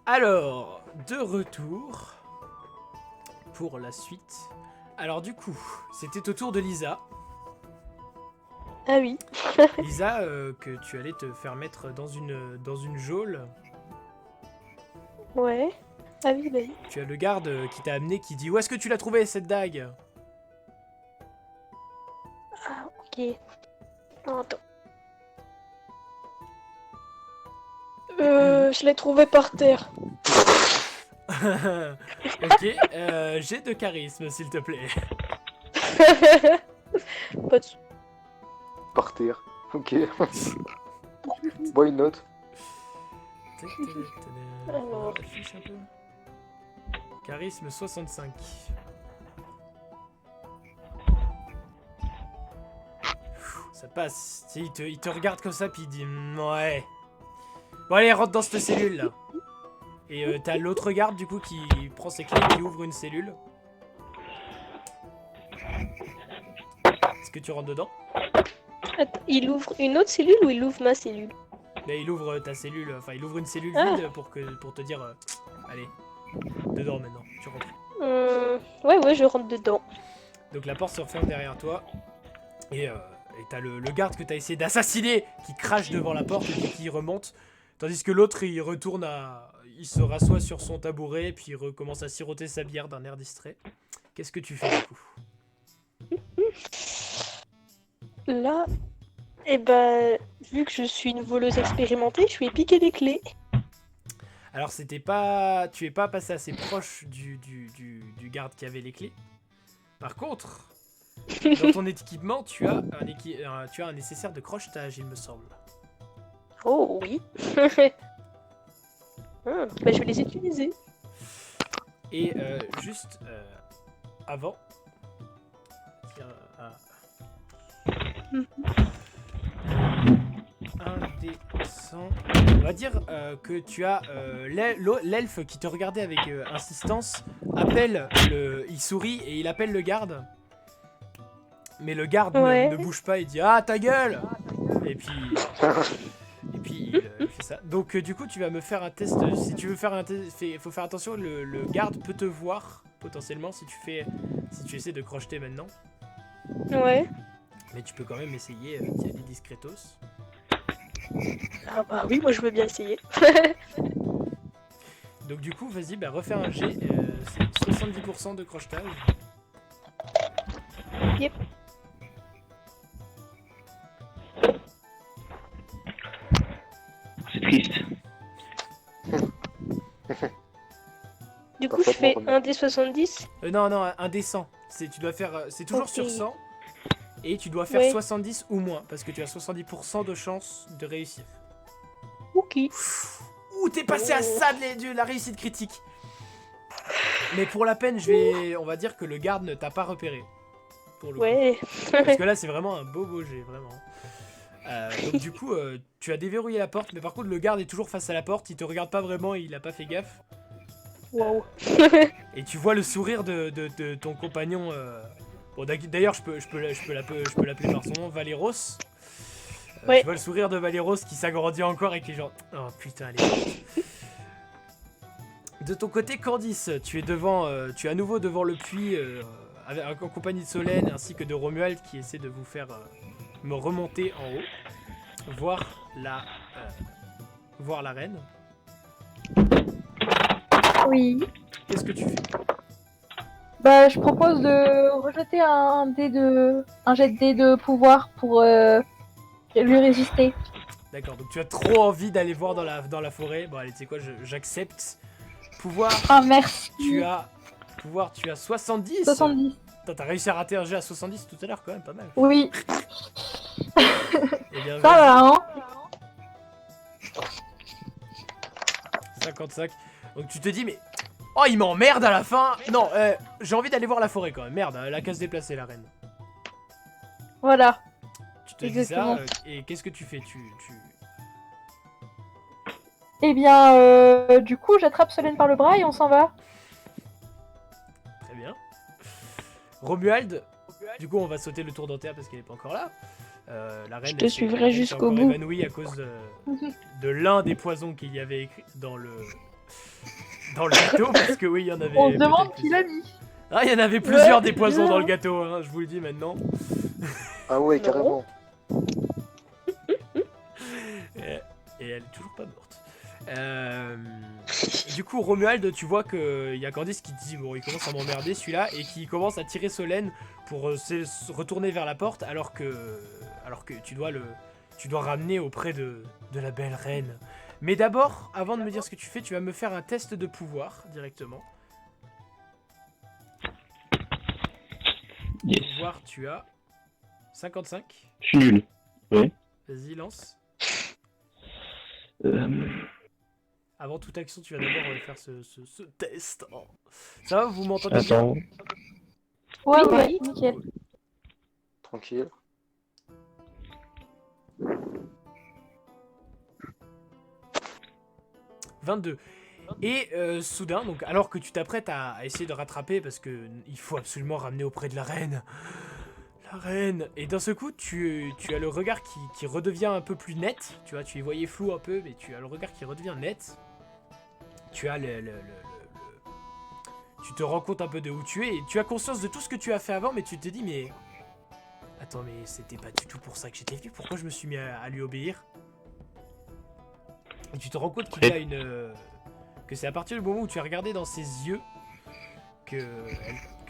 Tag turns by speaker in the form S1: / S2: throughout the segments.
S1: Alors, de retour pour la suite. Alors du coup, c'était au tour de Lisa.
S2: Ah oui.
S1: Lisa, que tu allais te faire mettre dans une geôle.
S2: Ouais. Ah oui, bah oui.
S1: Tu as le garde qui t'a amené qui dit « Où est-ce que tu l'as trouvée cette dague ?»
S2: Ah, ok. Non, attends. Je l'ai trouvé par terre.
S1: Ok, j'ai de charisme s'il te plaît.
S2: Pas de...
S3: Par terre. Ok. Why not?
S2: Alors.
S1: Affiche un peu. Charisme 65. Ça passe. Il te regarde comme ça, puis il dit ouais. Bon, allez, rentre dans cette cellule là. Et t'as l'autre garde du coup qui prend ses clés et qui ouvre une cellule. Est-ce que tu rentres dedans?
S2: Attends, il ouvre une autre cellule ou il ouvre ma cellule?
S1: Mais il ouvre ta cellule, enfin il ouvre une cellule
S2: Ah.
S1: vide pour te dire allez, dedans maintenant, tu rentres.
S2: Ouais, je rentre dedans.
S1: Donc la porte se referme derrière toi. Et t'as le garde que t'as essayé d'assassiner qui crache devant la porte et qui remonte. Tandis que l'autre il retourne à. Il se rassoit sur son tabouret et puis il recommence à siroter sa bière d'un air distrait. Qu'est-ce que tu fais du coup?
S2: Là, eh ben, vu que je suis une voleuse expérimentée, je lui ai piqué les clés.
S1: Alors c'était pas. Tu es pas passé assez proche du garde qui avait les clés. Par contre, dans ton équipement, tu as un nécessaire de crochetage, il me semble.
S2: Oh oui. Bah, je vais les utiliser.
S1: Et juste avant, un des 100. On va dire que tu as l'elfe qui te regardait avec insistance appelle il sourit et il appelle le garde. Mais le garde
S2: Ouais.
S1: ne bouge pas et dit ah ta gueule. Et puis il fait ça. Donc du coup tu vas me faire un test. Si tu veux faire un test, il faut faire attention. Le garde peut te voir potentiellement si tu essaies de crocheter maintenant.
S2: Ouais.
S1: Mais tu peux quand même essayer d'y aller discretos.
S2: Ah bah oui, moi je veux bien essayer.
S1: Donc du coup, vas-y, refais un jet. C'est 70% de crochetage.
S2: Yep.
S4: C'est triste.
S2: Du coup, je fais un des 70.
S1: Non, un des 100. Tu dois faire, c'est toujours
S2: Ok.
S1: sur 100. Et tu dois faire
S2: Ouais.
S1: 70 ou moins. Parce que tu as 70% de chance de réussir.
S2: Ok.
S1: Ouh, t'es passé à ça de la réussite critique. Mais pour la peine, on va dire que le garde ne t'a pas repéré. Pour le coup.
S2: Ouais.
S1: Parce que là, c'est vraiment un beau jet, vraiment. Donc du coup, tu as déverrouillé la porte, mais par contre, le garde est toujours face à la porte. Il te regarde pas vraiment, il a pas fait gaffe.
S2: Wow.
S1: Et tu vois le sourire de ton compagnon. Bon, d'ailleurs, je peux l'appeler par son nom, Valéros.
S2: Ouais.
S1: Tu vois le sourire de Valéros qui s'agrandit encore et qui est genre oh putain, elle est morte. De ton côté, Candice, tu es à nouveau devant le puits en compagnie de Solène ainsi que de Romuald qui essaie de vous faire me remonter en haut, voir la reine.
S5: Oui.
S1: Qu'est-ce que tu fais?
S5: Bah, je propose de rejeter un jet de dé de pouvoir pour lui résister.
S1: D'accord, donc tu as trop envie d'aller voir dans la forêt. Bon, allez, tu sais quoi, j'accepte. Pouvoir,
S5: Ah, merci.
S1: tu as 70.
S5: 70.
S1: T'as réussi à rater un jet à 70 tout à l'heure, quand même, pas mal.
S5: Oui.
S1: Eh bien,
S5: Ça va, hein.
S1: 55. Donc tu te dis, mais... Oh, il m'emmerde à la fin. Non, j'ai envie d'aller voir la forêt, quand même. Merde, elle a qu'à se déplacer, la reine.
S5: Voilà.
S1: Tu te
S5: Exactement.
S1: dis ça, et qu'est-ce que tu fais?
S5: Eh bien, du coup, j'attrape Solène par le bras et on s'en va.
S1: Très bien. Romuald, du coup, on va sauter le tour d'Antea parce qu'elle n'est pas encore là. La reine,
S2: Je te suivrai jusqu'au bout.
S1: évanouie à cause de l'un des poisons qu'il y avait écrit dans le dans le gâteau, parce que oui, il y en avait...
S5: On se demande
S1: peut-être
S5: qui l'a mis.
S1: Ah, il y en avait plusieurs
S2: Ouais,
S1: des poisons
S2: bien.
S1: dans le gâteau, hein, je vous le dis maintenant.
S3: Ah ouais,
S2: Non.
S3: carrément.
S1: Et elle est toujours pas morte. Du coup, Romuald, tu vois qu'il y a Candice qui te dit bon, il commence à m'emmerder celui-là, et qui commence à tirer Solène pour se retourner vers la porte, alors que tu dois ramener auprès de la belle reine. Mais d'abord, avant de me dire ce que tu fais, tu vas me faire un test de pouvoir directement.
S4: Yes.
S1: Pouvoir, tu as 55.
S4: Je suis nul.
S1: Vas-y, lance.
S4: Euh,
S1: Avant toute action, tu vas d'abord faire ce test. Oh. Ça va, vous m'entendez bien?
S4: Attends.
S5: Ouais,
S2: Oui,
S5: ouais,
S2: oui.
S5: nickel.
S3: Tranquille.
S1: « 22. Et soudain, donc, alors que tu t'apprêtes à essayer de rattraper, parce que il faut absolument ramener auprès de la reine. La reine. Et d'un seul coup, tu as le regard qui redevient un peu plus net. Tu vois, tu y voyais flou un peu, mais tu as le regard qui redevient net. Tu as tu te rends compte un peu de où tu es, et tu as conscience de tout ce que tu as fait avant, mais tu te dis, mais... Attends, mais c'était pas du tout pour ça que j'étais venu. Pourquoi je me suis mis à lui obéir? Et tu te rends compte qu'il y a une... que c'est à partir du moment où tu as regardé dans ses yeux que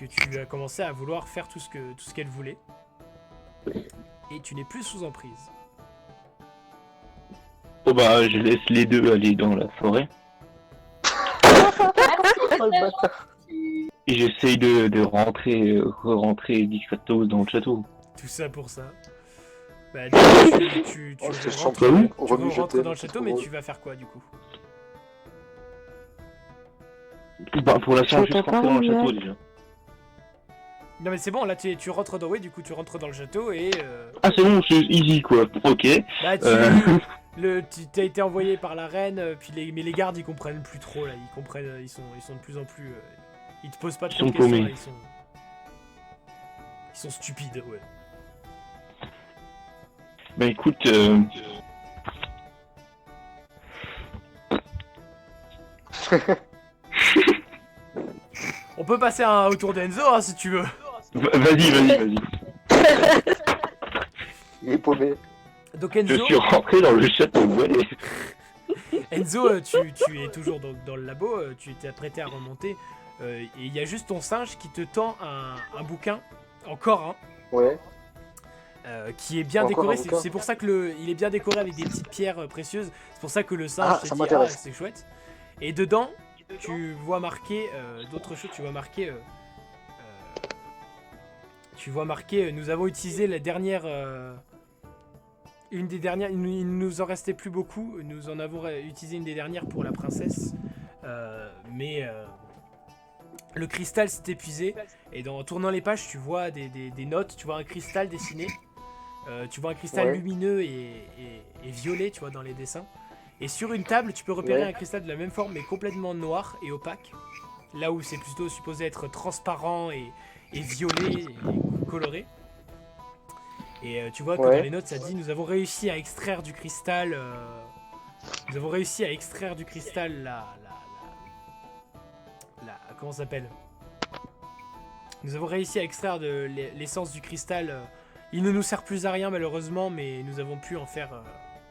S1: tu as commencé à vouloir faire tout ce qu'elle voulait. Et tu n'es plus sous emprise.
S4: Oh bah, je laisse les deux aller dans la forêt.
S3: Oh, le bâtard.
S4: Et j'essaye de rentrer, re-rentrer discretos dans le château.
S1: Tout ça pour ça. Bah, du coup, tu
S3: Oh, c'est
S1: rentres,
S3: champion.
S1: tu
S3: Remu, je
S1: rentres
S3: t'aime,
S1: dans le
S3: c'est
S1: château,
S3: trop
S1: mais
S3: drôle.
S1: tu vas faire quoi du coup?
S4: Bah, pour l'instant,
S2: Je
S4: juste
S2: t'entends pas,
S4: rentrer dans le château
S2: Romuald.
S4: déjà.
S1: Non mais c'est bon, là tu rentres dans... Oui, du coup tu rentres dans le château et...
S4: Ah, c'est bon, c'est easy quoi. Ok.
S1: Bah
S4: Euh.
S1: tu as été envoyé par la reine, puis mais les gardes ils comprennent plus trop là, ils comprennent, ils sont de plus en plus... ils te posent pas trop de
S4: Ils sont
S1: questions
S4: paumés.
S1: là, ils sont stupides, ouais.
S4: Bah écoute,
S1: On peut passer au tour d'Enzo hein, si tu veux.
S4: vas-y.
S3: Il est paumé.
S1: Donc
S4: Je
S1: Enzo,
S4: suis rentré dans le château, ouais.
S1: Enzo tu es toujours dans le labo, tu t'es apprêté à remonter, et il y a juste ton singe qui te tend un bouquin, encore un,
S3: Ouais.
S1: qui est bien
S3: Encore
S1: décoré.
S3: un bouquin.
S1: C'est pour ça que il est bien décoré avec des petites pierres précieuses. C'est pour ça que le singe
S3: Ah,
S1: s'est
S3: ça
S1: dit
S3: m'intéresse.
S1: c'est chouette. Et dedans, tu vois marqué d'autres choses. Tu vois marqué nous avons utilisé la dernière. Une des dernières. Il nous en restait plus beaucoup. Nous en avons utilisé une des dernières pour la princesse. Mais le cristal s'est épuisé. Et en tournant les pages, tu vois des notes. Tu vois un cristal dessiné. Tu vois un cristal
S3: Ouais.
S1: lumineux et violet, tu vois, dans les dessins. Et sur une table, tu peux repérer
S3: Ouais.
S1: un cristal de la même forme, mais complètement noir et opaque. Là où c'est plutôt supposé être transparent et violet et coloré. Et tu vois que
S3: Ouais.
S1: dans les notes, ça dit nous avons réussi à extraire du cristal. Nous avons réussi à extraire du cristal comment ça s'appelle? Nous avons réussi à extraire de l'essence du cristal. Il ne nous sert plus à rien malheureusement, mais nous avons pu en faire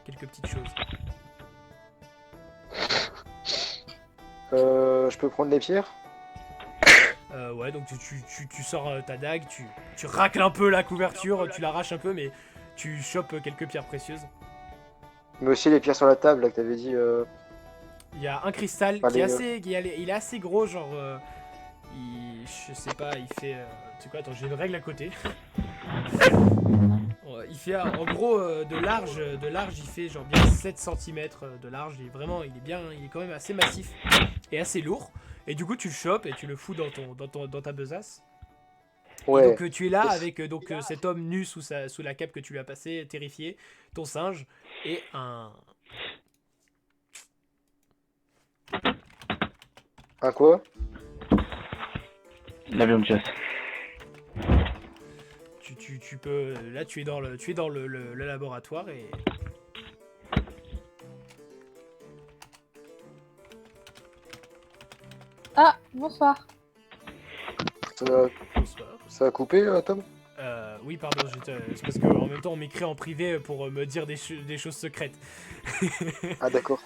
S1: quelques petites choses.
S3: Je peux prendre les pierres?
S1: Ouais, donc tu sors ta dague, tu racles un peu la couverture, tu l'arraches un peu, mais tu chopes quelques pierres précieuses.
S3: Mais aussi les pierres sur la table là que t'avais dit.
S1: Il y a un cristal
S3: Allez,
S1: il est assez gros, genre... je sais pas, il fait... tu sais quoi, attends, j'ai une règle à côté. Il fait en gros de large, il fait genre bien 7 cm de large. Il est quand même assez massif et assez lourd. Et du coup, tu le chopes et tu le fous dans ta besace.
S3: Ouais.
S1: Et donc tu es là
S3: Yes.
S1: avec cet homme nu sous la cape que tu lui as passé, terrifié, ton singe et un
S3: Un quoi?
S4: L'avion de chasse.
S1: tu peux là tu es dans le laboratoire et
S5: Ah, bonsoir.
S3: Ça,
S1: Bonsoir.
S3: ça a coupé, Tom?
S1: Oui, pardon, c'est parce qu'en même temps, on m'écrit en privé pour me dire des choses secrètes.
S3: Ah, d'accord.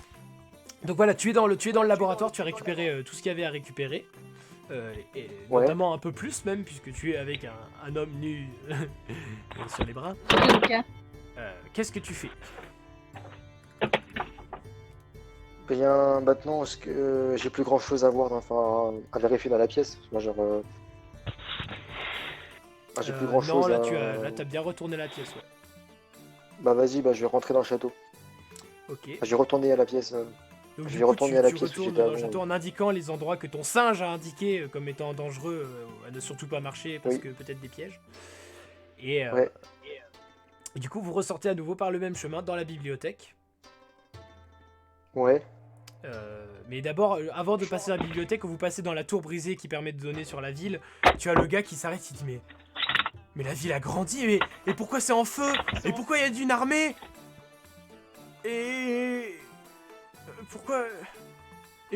S1: Donc voilà, tu es dans le laboratoire, tu as récupéré tout ce qu'il y avait à récupérer. Et
S3: Ouais.
S1: notamment un peu plus même, puisque tu es avec un homme nu sur les bras.
S5: Ok.
S1: Qu'est-ce que tu fais?
S3: Bien, maintenant, est-ce que j'ai plus grand chose à voir, enfin, à vérifier dans la pièce? Moi, genre. J'ai plus grand
S1: Non,
S3: chose
S1: là,
S3: à.
S1: t'as bien retourné la pièce, ouais.
S3: Bah, vas-y, bah, je vais rentrer dans le château.
S1: Ok.
S3: Je vais retourner à la pièce.
S1: Donc
S3: Je
S1: du
S3: vais
S1: coup,
S3: retourner
S1: tu
S3: à la
S1: tu
S3: pièce où
S1: retournes
S3: j'étais
S1: dans le
S3: avant.
S1: château en indiquant les endroits que ton singe a indiqués comme étant dangereux, à ne surtout pas marcher parce
S3: Oui.
S1: que peut-être des pièges. Et,
S3: Ouais.
S1: et du coup, vous ressortez à nouveau par le même chemin dans la bibliothèque.
S3: Ouais.
S1: Mais d'abord, avant de passer dans la bibliothèque, quand vous passez dans la tour brisée qui permet de donner sur la ville, tu as le gars qui s'arrête, il dit mais la ville a grandi, et pourquoi c'est en feu? Et pourquoi il y a d'une armée? Et pourquoi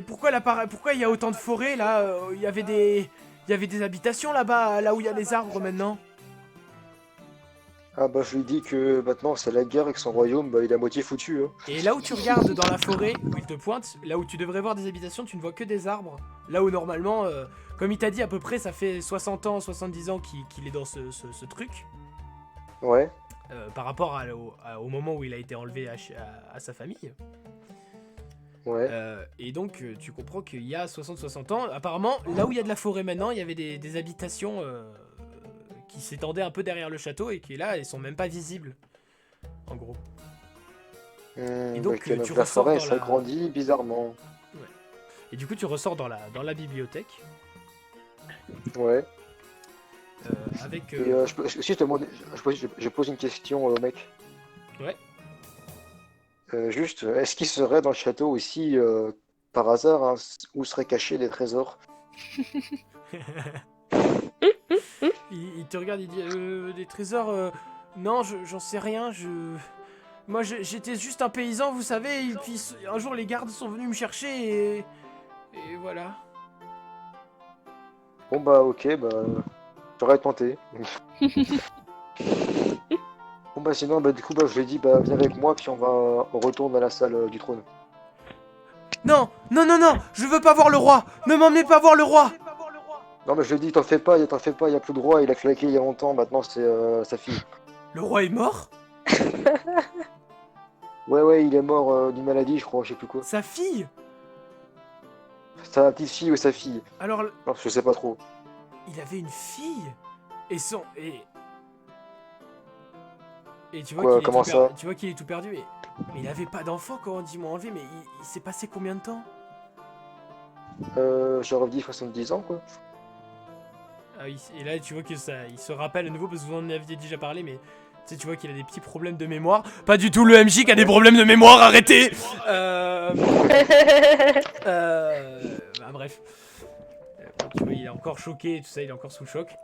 S1: pourquoi il y a autant de forêts là? Il y avait des habitations là-bas, là où il y a les arbres maintenant.
S3: Ah, bah, je lui dis que maintenant, c'est la guerre et que son royaume, bah, il est à moitié foutu, hein.
S1: Et là où tu regardes dans la forêt, où il te pointe, là où tu devrais voir des habitations, tu ne vois que des arbres. Là où normalement, comme il t'a dit à peu près, ça fait 60 ans, 70 ans qu'il est dans ce truc.
S3: Ouais.
S1: Par rapport au moment où il a été enlevé à sa famille.
S3: Ouais.
S1: Et donc tu comprends qu'il y a 60 ans, apparemment, là où il y a de la forêt maintenant, il y avait des habitations qui s'étendaient un peu derrière le château et qui là, elles sont même pas visibles. En gros. Et donc,
S3: Donc,
S1: tu
S3: la
S1: ressors
S3: forêt
S1: dans la-
S3: s'agrandit bizarrement.
S1: Et du coup, tu ressors dans la bibliothèque
S3: Ouais.
S1: avec...
S3: Et si je te demande, je pose une question au mec.
S1: Ouais.
S3: Juste, est-ce qu'il serait dans le château aussi, par hasard, hein, où seraient cachés les trésors?
S1: il te regarde, il dit des trésors. Non, j'en sais rien. Moi, j'étais juste un paysan, vous savez. Et puis un jour, les gardes sont venus me chercher et voilà.
S3: Bon bah ok, bah j'aurais tenté. Bon bah sinon, bah du coup, bah je lui ai dit, bah viens avec moi, puis on retourne à la salle du trône.
S1: Non, non, non, non, je veux pas voir le roi. Ne m'emmenez pas voir le roi.
S3: Non mais je lui ai dit, t'en fais pas, y a plus de roi, il a claqué il y a longtemps, maintenant c'est sa fille.
S1: Le roi est mort?
S3: Ouais, il est mort d'une maladie, je crois, je sais plus quoi.
S1: Sa fille?
S3: Sa petite fille ou sa fille?
S1: Alors,
S3: Non, je sais pas trop.
S1: il avait une fille et son et tu vois
S3: Quoi,
S1: qu'il est
S3: comment
S1: tout
S3: ça?
S1: tu vois qu'il est tout perdu mais il avait pas d'enfant quand ils m'ont enlevé, mais il s'est passé combien de temps?
S3: J'aurais dit 70 ans quoi.
S1: Ah oui, et là tu vois que ça il se rappelle à nouveau parce que vous en aviez déjà parlé, mais tu vois qu'il a des petits problèmes de mémoire. Pas du tout le MJ qui a des problèmes de mémoire, arrêtez. Bah, bref. Tu vois, il est encore choqué et tout ça, il est encore sous le choc.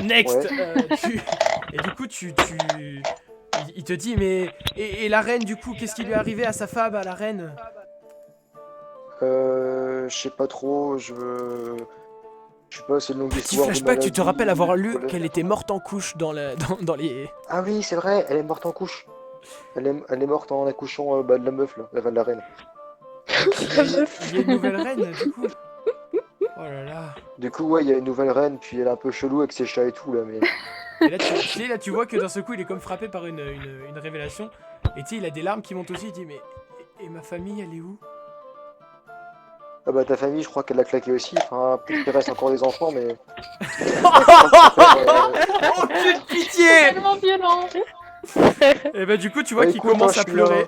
S1: Next.
S3: Ouais.
S1: Et du coup, il te dit, mais et la reine, du coup, qu'est-ce qui lui est arrivé à sa femme, à la reine?
S3: Je sais pas trop, je sais pas, c'est une longue
S1: Petit
S3: histoire de
S1: flashback, tu te
S3: maladie,
S1: rappelles avoir
S3: de
S1: lu
S3: colère.
S1: qu'elle était morte en couche dans les...
S3: Ah oui, c'est vrai, elle est morte en couche. Elle est morte en accouchant de la meuf là, de la reine.
S1: Il y a une nouvelle reine, du coup. Oh là là.
S3: Du coup, ouais, il y a une nouvelle reine, puis elle est un peu chelou avec ses chats et tout là, mais.
S1: Et là, tu vois que d'un seul coup, il est comme frappé par une révélation. Et tu sais, il a des larmes qui montent aussi. Il dit, mais et ma famille, elle est où?
S3: Ah bah ta famille, je crois qu'elle l'a claqué aussi. Enfin, peut-être qu'il reste encore des enfants, mais.
S1: Aucune pitié!
S5: Tellement violent.
S1: Et bah du coup, tu vois
S3: Bah,
S1: qu'il
S3: écoute,
S1: commence
S3: hein,
S1: à
S3: je suis
S1: pleurer.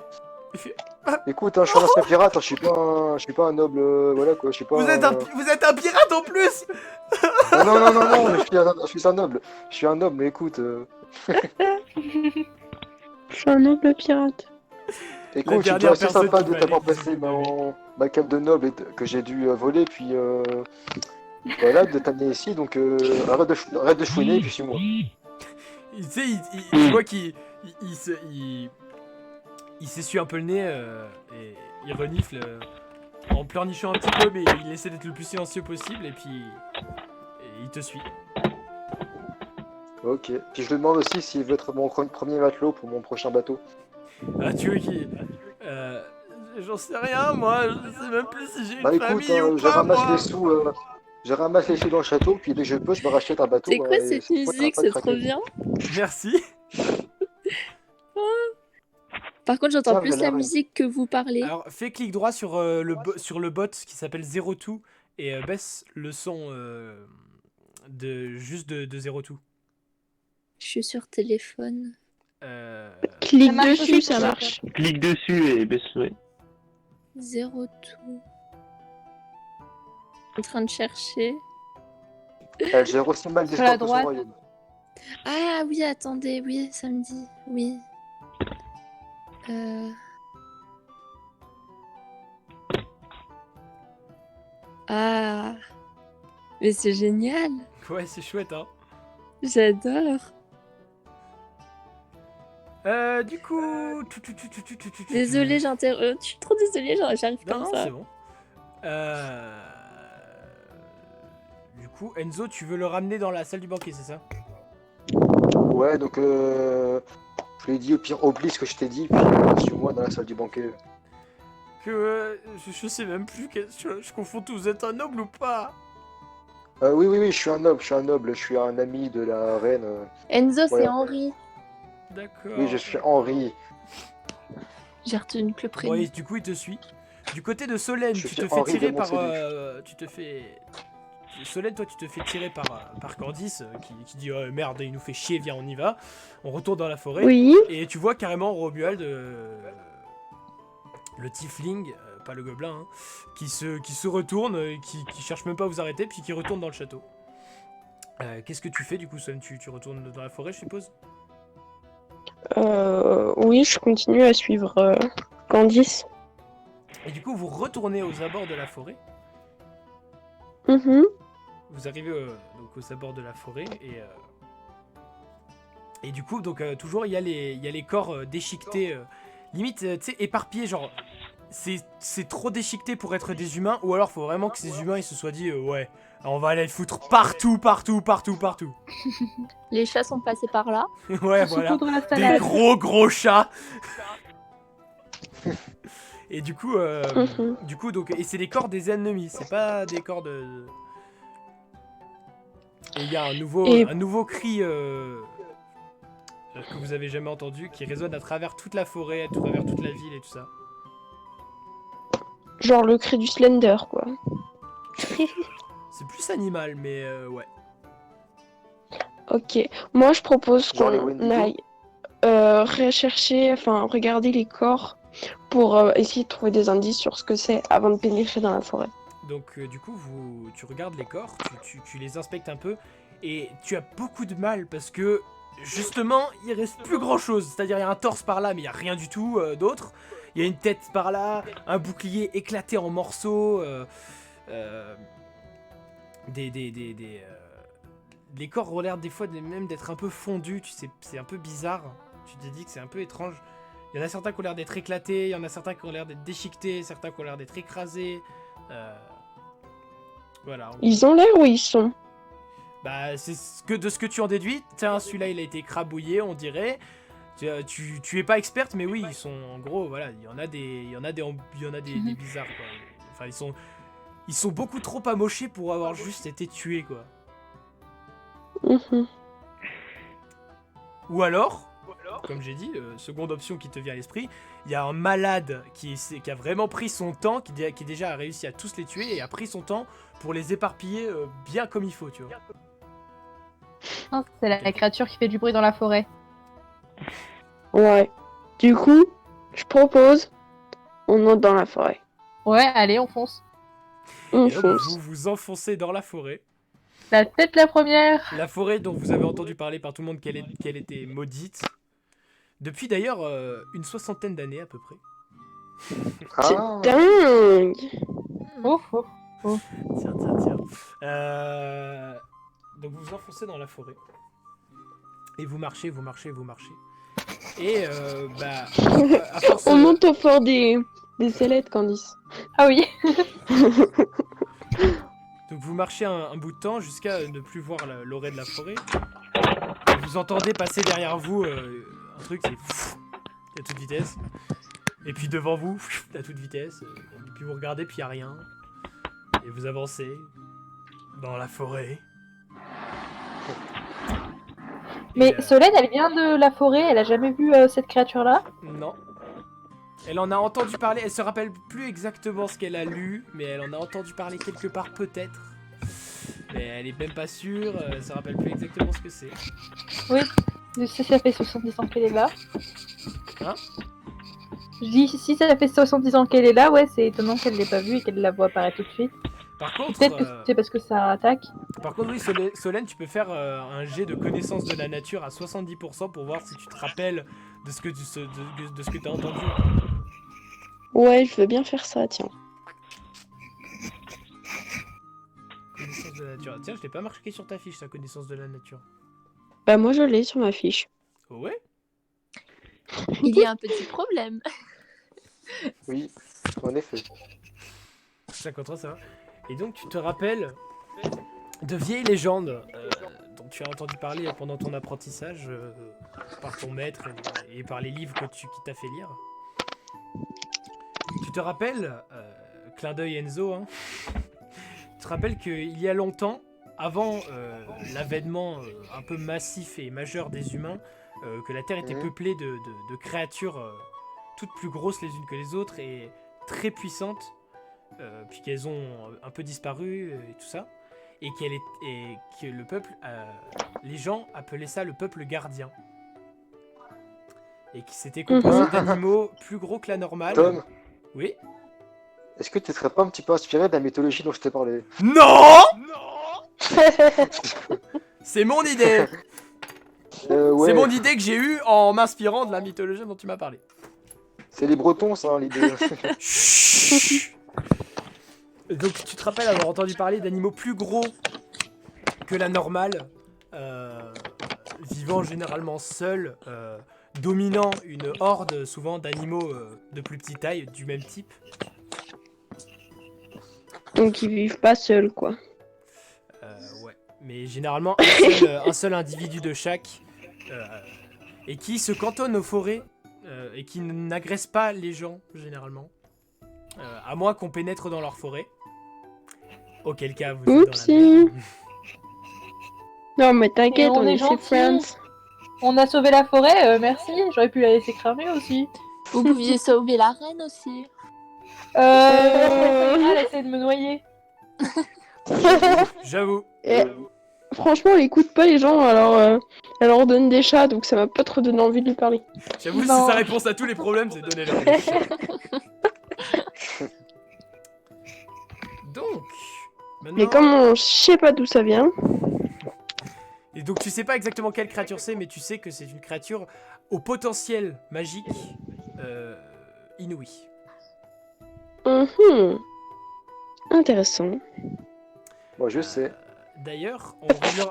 S3: Écoute, hein, je suis un ancien pirate, hein, je suis pas un noble, voilà quoi, je suis pas
S1: Vous êtes un pirate en plus!
S3: Ah, non, je suis un noble. Je suis un noble, mais écoute,
S2: Je suis un noble pirate.
S3: écoute, c'est
S1: dernière
S3: assez
S1: personne
S3: sympa
S1: qui
S3: de
S1: va
S3: t'avoir
S1: aller
S3: passé
S1: visiter
S3: ma cape de noble que j'ai dû voler, puis voilà, de t'amener ici, donc arrête de chouiner, puis suis-moi.
S1: Tu sais, tu vois qu'il il s'essuie un peu le nez et il renifle. en pleurnichant un petit peu, mais il essaie d'être le plus silencieux possible et puis il te suit.
S3: Ok. Puis je lui demande aussi s'il veut être mon premier matelot pour mon prochain bateau.
S1: Ah, tu veux qui j'en sais rien, moi, je sais même plus si j'ai une
S3: Bah écoute,
S1: famille ou
S3: je
S1: pas,
S3: ramasse
S1: moi.
S3: les sous, je ramasse les sous dans le château, puis dès que je peux, je me rachète un bateau.
S6: C'est quoi
S3: et
S6: cette
S3: cette fois, ça va
S6: musique?
S3: pas
S6: C'est
S3: craquer.
S6: trop bien.
S1: Merci.
S6: Par contre, j'entends
S3: Tiens,
S6: plus
S3: j'allais
S6: la
S3: rien.
S6: musique que vous parlez.
S1: Alors, fais clic droit sur, sur le bot qui s'appelle 02 et baisse le son juste de 02.
S6: Je suis sur téléphone.
S2: Clique
S5: Ça marche
S2: dessus,
S5: aussi,
S2: ça
S5: ça.
S2: marche.
S4: Clique dessus et baisse-le.
S6: Zéro tout. En train de chercher.
S3: Elle gère aussi mal
S5: Sur la
S3: d'escorte que son
S5: droite.
S3: royaume.
S6: Ah oui, attendez, oui, ça me dit. Oui. Ah. Mais c'est génial.
S1: Ouais, c'est chouette, hein.
S6: J'adore.
S1: Du coup...
S6: Désolée, j'interromps. Je suis trop désolée, j'arrive
S1: Non,
S6: comme
S1: non,
S6: ça.
S1: c'est bon. Du coup, Enzo, tu veux le ramener dans la salle du banquet, c'est ça?
S3: Ouais, donc je lui ai dit au pire, oublie ce que je t'ai dit, puis suis-moi dans la salle du banquet.
S1: Je sais même plus, je confonds tout, vous êtes un noble ou pas?
S3: Oui, je suis un noble, je suis un ami de la reine.
S6: Enzo, c'est
S3: Ouais.
S6: Henri.
S1: D'accord.
S3: Oui, je suis Henri.
S6: J'ai retenu que le prénom.
S1: Ouais, du coup, il te suit. Du côté de Solène,
S3: Je
S1: tu
S3: suis
S1: te fais
S3: Henri de
S1: tirer par...
S3: Montsédu.
S1: tu te fais... Solène, toi, tu te fais tirer par Candice, qui dit oh, merde, il nous fait chier, viens, on y va. On retourne dans la forêt.
S2: Oui.
S1: Et tu vois carrément Romuald, le tiefling, pas le gobelin, hein, qui se retourne, qui cherche même pas à vous arrêter, puis qui retourne dans le château. Qu'est-ce que tu fais du coup, Solène? Tu retournes dans la forêt, je suppose?
S2: Oui, je continue à suivre Candice.
S1: Et du coup, vous retournez aux abords de la forêt.
S2: Mhm.
S1: Vous arrivez donc aux abords de la forêt et du coup donc toujours il y a les corps déchiquetés limite tu sais éparpillés, genre c'est trop déchiqueté pour être des humains, ou alors faut vraiment que ces humains ils se soient dit ouais, on va aller les foutre partout.
S6: Les chats sont passés par là.
S1: Ouais,
S5: Surtout
S1: voilà,
S5: dans la
S1: des
S5: salade.
S1: gros chats. Et du coup
S2: Mhm.
S1: donc et c'est les corps des ennemis, c'est pas des corps de... Et il y a un nouveau cri que vous avez jamais entendu, qui résonne à travers toute la forêt, à travers toute la ville et tout ça.
S2: Genre le cri du Slender, quoi.
S1: C'est plus animal, mais ouais.
S2: Ok. Moi, je propose
S3: Genre les
S2: qu'on
S3: Wendigo.
S2: aille rechercher, enfin regarder les corps pour essayer de trouver des indices sur ce que c'est avant de pénétrer dans la forêt.
S1: Donc du coup, tu regardes les corps, tu les inspectes un peu, et tu as beaucoup de mal parce que justement, il reste plus grand chose. C'est-à-dire, il y a un torse par là, mais il n'y a rien du tout d'autre. Il y a une tête par là, un bouclier éclaté en morceaux. Les corps ont l'air des fois même d'être un peu fondus, tu sais, c'est un peu bizarre. Tu te dis que c'est un peu étrange. Il y en a certains qui ont l'air d'être éclatés, il y en a certains qui ont l'air d'être déchiquetés, certains qui ont l'air d'être écrasés. Voilà.
S2: Ils ont l'air où ils sont.
S1: Bah, c'est de ce que tu en déduis. Tiens, celui-là, il a été crabouillé, on dirait. Tu es pas experte, mais oui, ils sont en gros, voilà, il y en a des bizarres, quoi. Enfin, ils sont beaucoup trop amochés pour avoir juste été tués, quoi.
S2: Mhm.
S1: Ou alors, comme j'ai dit, seconde option qui te vient à l'esprit, il y a un malade qui a vraiment pris son temps, qui déjà a réussi à tous les tuer et a pris son temps pour les éparpiller bien comme il faut, tu vois.
S5: Non, c'est la créature qui fait du bruit dans la forêt.
S2: Ouais. Du coup, je propose, on entre dans la forêt.
S5: Ouais, allez, on fonce.
S2: On
S1: Et donc,
S2: fonce.
S1: vous vous enfoncez dans la forêt.
S5: La tête la première.
S1: La forêt dont vous avez entendu parler par tout le monde qu'elle était maudite. Depuis d'ailleurs une 60aine d'années à peu près.
S3: Ah,
S2: Dingue.
S5: Oh, oh.
S1: Tiens. Donc vous vous enfoncez dans la forêt. Et vous marchez. Et à force...
S2: On monte au fort Des ailettes, Candice.
S5: Ah oui.
S1: Donc vous marchez un bout de temps jusqu'à ne plus voir l'orée de la forêt. Et vous entendez passer derrière vous un truc, c'est à toute vitesse. Et puis devant vous, à toute vitesse. Et puis vous regardez, puis il n'y a rien. Et vous avancez dans la forêt.
S5: Mais
S1: Et,
S5: Solène, elle vient de la forêt, elle a jamais vu cette créature-là.
S1: non. Elle en a entendu parler, elle se rappelle plus exactement ce qu'elle a lu, mais elle en a entendu parler quelque part peut-être. Mais elle est même pas sûre, elle se rappelle plus exactement ce que c'est.
S5: Oui, je sais, ça fait 70 ans qu'elle est là.
S1: Hein?
S5: Je dis, si ça fait 70 ans qu'elle est là, ouais, c'est étonnant qu'elle l'ait pas vue et qu'elle la voit apparaître tout de suite.
S1: Par contre,
S5: Peut-être que c'est parce que ça attaque.
S1: oui, Solène, tu peux faire un jet de connaissance de la nature à 70% pour voir si tu te rappelles de ce que tu as entendu.
S2: Ouais, je veux bien faire ça, tiens.
S1: Connaissance de la nature. Tiens, je l'ai pas marqué sur ta fiche, ta connaissance de la nature.
S2: Bah moi je l'ai sur ma fiche.
S1: Oh ouais?
S6: Il y a un petit problème.
S3: Oui, en effet.
S1: 53, ça va. Et donc, tu te rappelles de vieilles légendes dont tu as entendu parler pendant ton apprentissage par ton maître et par les livres qui t'a fait lire. Tu te rappelles, clin d'œil Enzo, hein, tu te rappelles qu'il y a longtemps, avant l'avènement un peu massif et majeur des humains, que la Terre était peuplée de créatures toutes plus grosses les unes que les autres et très puissantes, puis qu'elles ont un peu disparu et tout ça, et que le peuple, les gens appelaient ça le peuple gardien, et qui s'était composé d'animaux plus gros que la normale.
S3: Tom,
S1: Oui.
S3: est-ce que tu ne serais pas un petit peu inspiré de la mythologie dont je t'ai parlé?
S1: Non. C'est mon idée.
S3: Ouais,
S1: C'est mon idée que j'ai eue en m'inspirant de la mythologie dont tu m'as parlé.
S3: c'est les Bretons, ça, hein, l'idée.
S1: Chut. Donc tu te rappelles avoir entendu parler d'animaux plus gros que la normale, vivant généralement seuls, dominant une horde souvent d'animaux de plus petite taille, du même type.
S2: Donc ils vivent pas seuls quoi.
S1: Ouais. Mais généralement un seul individu de chaque, et qui se cantonne aux forêts et qui n'agresse pas les gens généralement, à moins qu'on pénètre dans leur forêt. Auquel cas vous êtes dans la
S2: Oupsie.
S1: merde.
S2: Non mais t'inquiète,
S5: Et on
S2: on
S5: est
S2: est ses
S5: gentils.
S2: friends.
S5: On a sauvé la forêt, merci. J'aurais pu la laisser cramer aussi.
S6: Vous pouviez sauver la reine aussi.
S5: Elle essaie de me noyer.
S1: J'avoue.
S2: Et, franchement, elle écoute pas les gens, alors elle leur donne des chats, donc ça m'a pas trop donné envie de lui parler.
S1: J'avoue, c'est
S5: Non.
S1: sa réponse à tous les problèmes, c'est donner leur des chats. Donc, maintenant...
S2: Mais comme on sait pas d'où ça vient,
S1: Et donc tu sais pas exactement quelle créature c'est, mais tu sais que c'est une créature au potentiel magique inouï.
S2: Intéressant.
S3: Moi, je sais.
S1: D'ailleurs,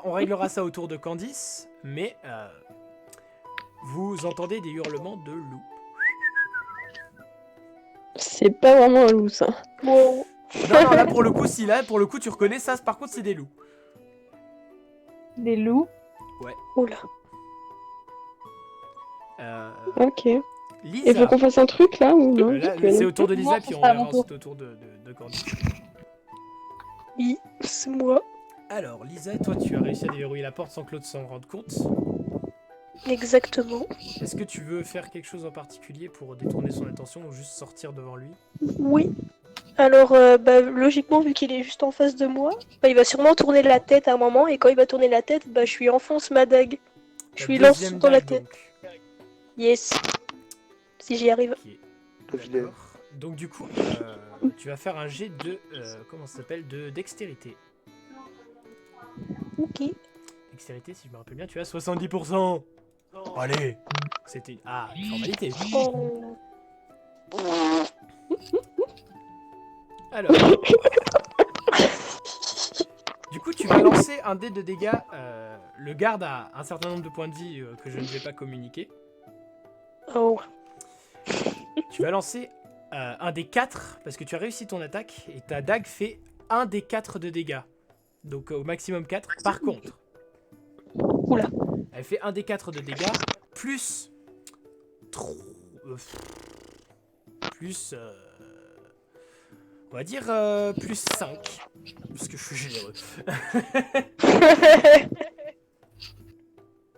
S1: on réglera ça autour de Candice, mais vous entendez des hurlements de loups.
S2: C'est pas vraiment un loup ça.
S1: Non, là pour le coup, tu reconnais ça, par contre c'est des loups.
S5: Des loups.
S2: Oula. Ok.
S1: Lisa,
S2: Et faut qu'on fasse un truc là ou non?
S1: là,
S2: Parce que-
S1: c'est au tour de Lisa,
S5: Moi,
S1: puis
S5: ce
S1: on
S5: sera à
S1: verra
S5: mon tour.
S1: ensuite au tour de Candice.
S2: Oui, c'est moi.
S1: Alors, Lisa, toi tu as réussi à déverrouiller la porte sans que l'autre s'en rende compte.
S7: Exactement.
S1: Est-ce que tu veux faire quelque chose en particulier pour détourner son attention ou juste sortir devant lui?
S7: Oui. Alors, logiquement, vu qu'il est juste en face de moi, il va sûrement tourner la tête à un moment, et quand il va tourner la tête, je lui enfonce ma dague. Je lui lance
S1: deuxième
S7: dans la
S1: dague,
S7: tête.
S1: donc.
S7: Yes. Si j'y arrive.
S1: Ok.
S3: Le vilain.
S1: D'accord. Donc du coup, tu vas faire un jet de comment ça s'appelle, de dextérité.
S7: Ok.
S1: Dextérité, si je me rappelle bien, tu as 70%. Allez, c'était une formalité.
S7: Oh.
S1: Alors, du coup, tu vas lancer un dé de dégâts. Le garde a un certain nombre de points de vie que je ne vais pas communiquer.
S7: Oh.
S1: Tu vas lancer un des 4, parce que tu as réussi ton attaque, et ta dague fait un des 4 de dégâts. Donc au maximum 4. Par contre,
S2: Oula.
S1: elle fait un des 4 de dégâts, plus... plus... on va dire plus 5. Parce que je suis généreux.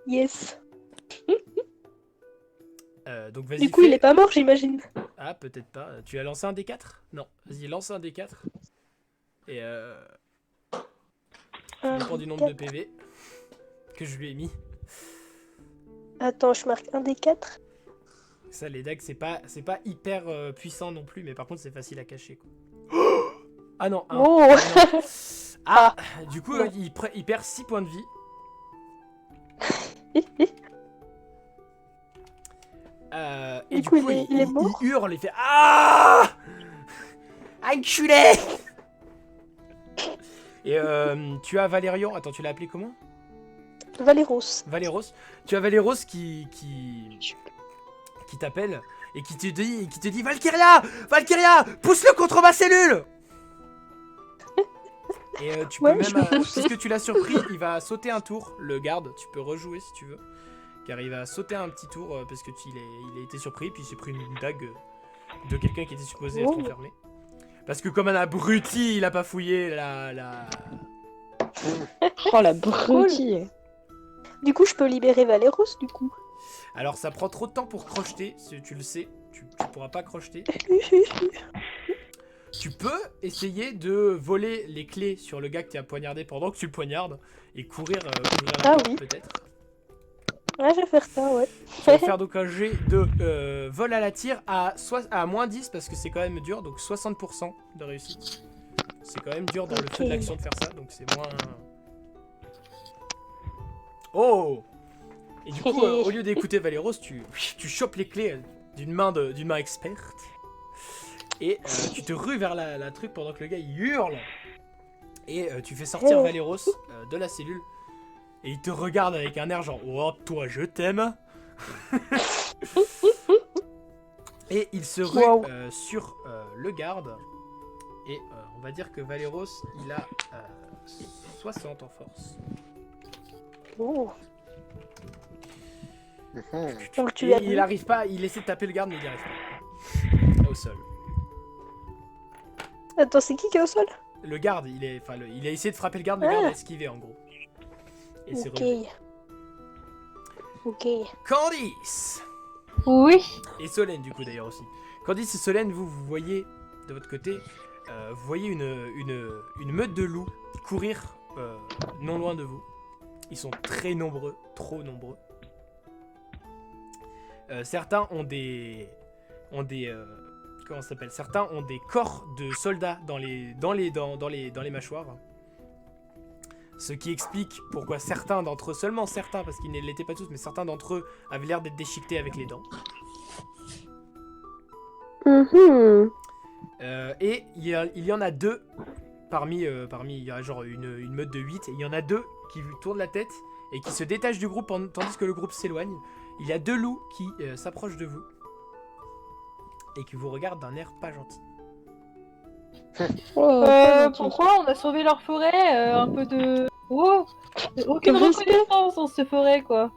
S7: Yes.
S1: Donc vas-y.
S7: Du coup, il est pas mort, j'imagine.
S1: Ah, peut-être pas. Tu as lancé un D4? Non. Vas-y, lance un D4. Et ça dépend du nombre de PV que je lui ai mis.
S7: Attends, je marque un des 4.
S1: Ça, les dagues, c'est pas hyper puissant non plus, mais par contre, c'est facile à cacher, quoi. Ah non, un.
S7: Oh.
S1: Ah, du coup, il perd 6 points de vie. Et
S7: Du
S1: du
S7: coup,
S1: coup,
S7: il est mort.
S1: il hurle, il fait Ah, enculé. Et tu as Valérian. Attends, tu l'as appelé comment?
S7: Valéros.
S1: Valéros. Tu as Valéros qui t'appelle et qui te dit Valkyria, Valkyria, pousse-le contre ma cellule. Et tu peux
S7: Ouais,
S1: même,
S7: je le pousse.
S1: puisque tu l'as surpris, il va sauter un tour, le garde. Tu peux rejouer si tu veux, car il va sauter un petit tour parce que il a été surpris, puis il s'est pris une dague de quelqu'un qui était supposé être
S7: Oh.
S1: enfermé. Parce que comme un abruti, il a pas fouillé la...
S2: Oh la brutille.
S7: Du coup, je peux libérer Valéros, du coup.
S1: Alors ça prend trop de temps pour crocheter, si tu le sais, tu pourras pas crocheter. Tu peux essayer de voler les clés sur le gars que tu as poignardé pendant que tu le poignardes et courir ouvrir la
S7: Ah
S1: porte,
S7: oui.
S1: peut-être.
S7: Ouais, je vais faire ça, ouais.
S1: Tu vas faire donc un jet de vol à la tire à moins 10 parce que c'est quand même dur, donc 60% de réussite. C'est quand même dur dans le feu de l'action de faire ça, donc c'est moins... Oh! Et du coup, au lieu d'écouter Valéros, tu chopes les clés d'une main experte. Et tu te rues vers la truc pendant que le gars il hurle. Et tu fais sortir Valéros de la cellule. Et il te regarde avec un air genre oh toi je t'aime. Et il se rue
S7: Wow.
S1: sur le garde. Et on va dire que Valéros il a 60 en force.
S7: Oh.
S3: Mhm.
S7: Donc tu
S1: Et
S7: l'as
S1: il arrive pas, il essaie de taper le garde mais il n'y arrive pas. Au sol.
S7: Attends, c'est qui est au sol?
S1: Le garde, il a essayé de frapper le garde, le garde a esquivé en gros. Et c'est
S7: Ok.
S1: revenu.
S7: Ok.
S1: Candice
S5: Oui.
S1: et Solène du coup d'ailleurs aussi. Candice et Solène, vous voyez de votre côté, vous voyez une meute de loups courir non loin de vous. Ils sont très nombreux, trop nombreux. Certains ont des comment ça s'appelle? Certains ont des corps de soldats dans les mâchoires. Ce qui explique pourquoi certains d'entre eux, seulement certains, parce qu'ils ne l'étaient pas tous, mais certains d'entre eux avaient l'air d'être déchiquetés avec les dents.
S2: Mhm.
S1: Et il y en a deux parmi il y a genre une meute de 8, et il y en a deux qui tournent la tête et qui se détachent du groupe tandis que le groupe s'éloigne. Il y a deux loups qui s'approchent de vous et qui vous regardent d'un air pas gentil.
S2: Oh,
S5: Pourquoi on a sauvé leur forêt? Un peu de... Oh, aucune
S2: Comme respect.
S5: reconnaissance dans cette forêt, quoi.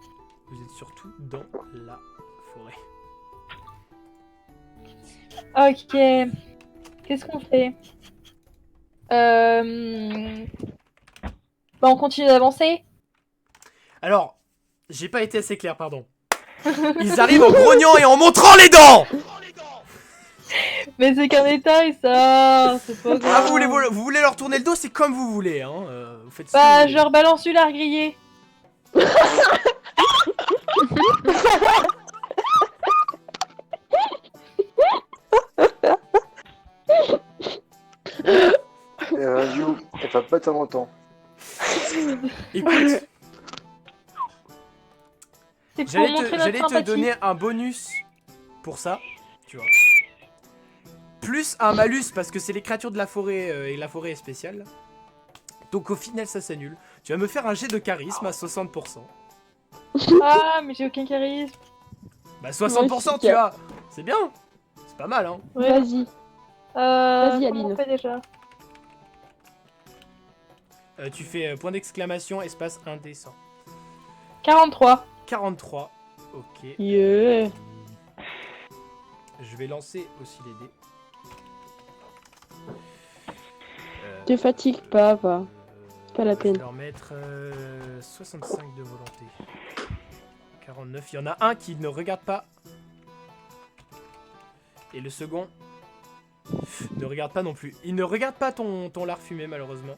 S1: Vous êtes surtout dans la forêt.
S5: Ok. Qu'est-ce qu'on fait? Bah, on continue d'avancer.
S1: Alors, j'ai pas été assez clair, pardon. Ils arrivent en grognant et en montrant les dents.
S5: Mais c'est qu'un détail, ça. C'est pas grave.
S1: Ah, vous voulez leur tourner le dos, c'est comme vous voulez, hein. Vous faites ce que
S5: Bah,
S1: vous
S5: je
S1: voulez.
S5: leur balance du lard grillé.
S3: You, elle va pas tellement longtemps.
S1: Écoute,
S5: C'est pour
S1: j'allais
S5: montrer notre
S1: te
S5: sympathie.
S1: donner un bonus pour ça, tu vois. Plus un malus parce que c'est les créatures de la forêt et la forêt est spéciale. Donc au final ça s'annule. Tu vas me faire un jet de charisme à 60%.
S5: Ah, mais j'ai aucun charisme.
S1: Bah 60%
S2: Ouais,
S1: tu vois. C'est bien. C'est pas mal, hein.
S5: Ouais.
S2: Vas-y.
S5: Vas-y,
S2: Aline.
S5: On fait déjà.
S1: Tu fais point d'exclamation, espace 1d100.
S5: 43.
S1: 43. Ok.
S2: Yeah.
S1: Je vais lancer aussi les dés.
S2: Te fatigue pas, va. Pas la
S1: Je
S2: peine.
S1: vais leur mettre 65 de volonté. 49. Il y en a un qui ne regarde pas. Et le second ne regarde pas non plus. Il ne regarde pas ton lard fumé, malheureusement.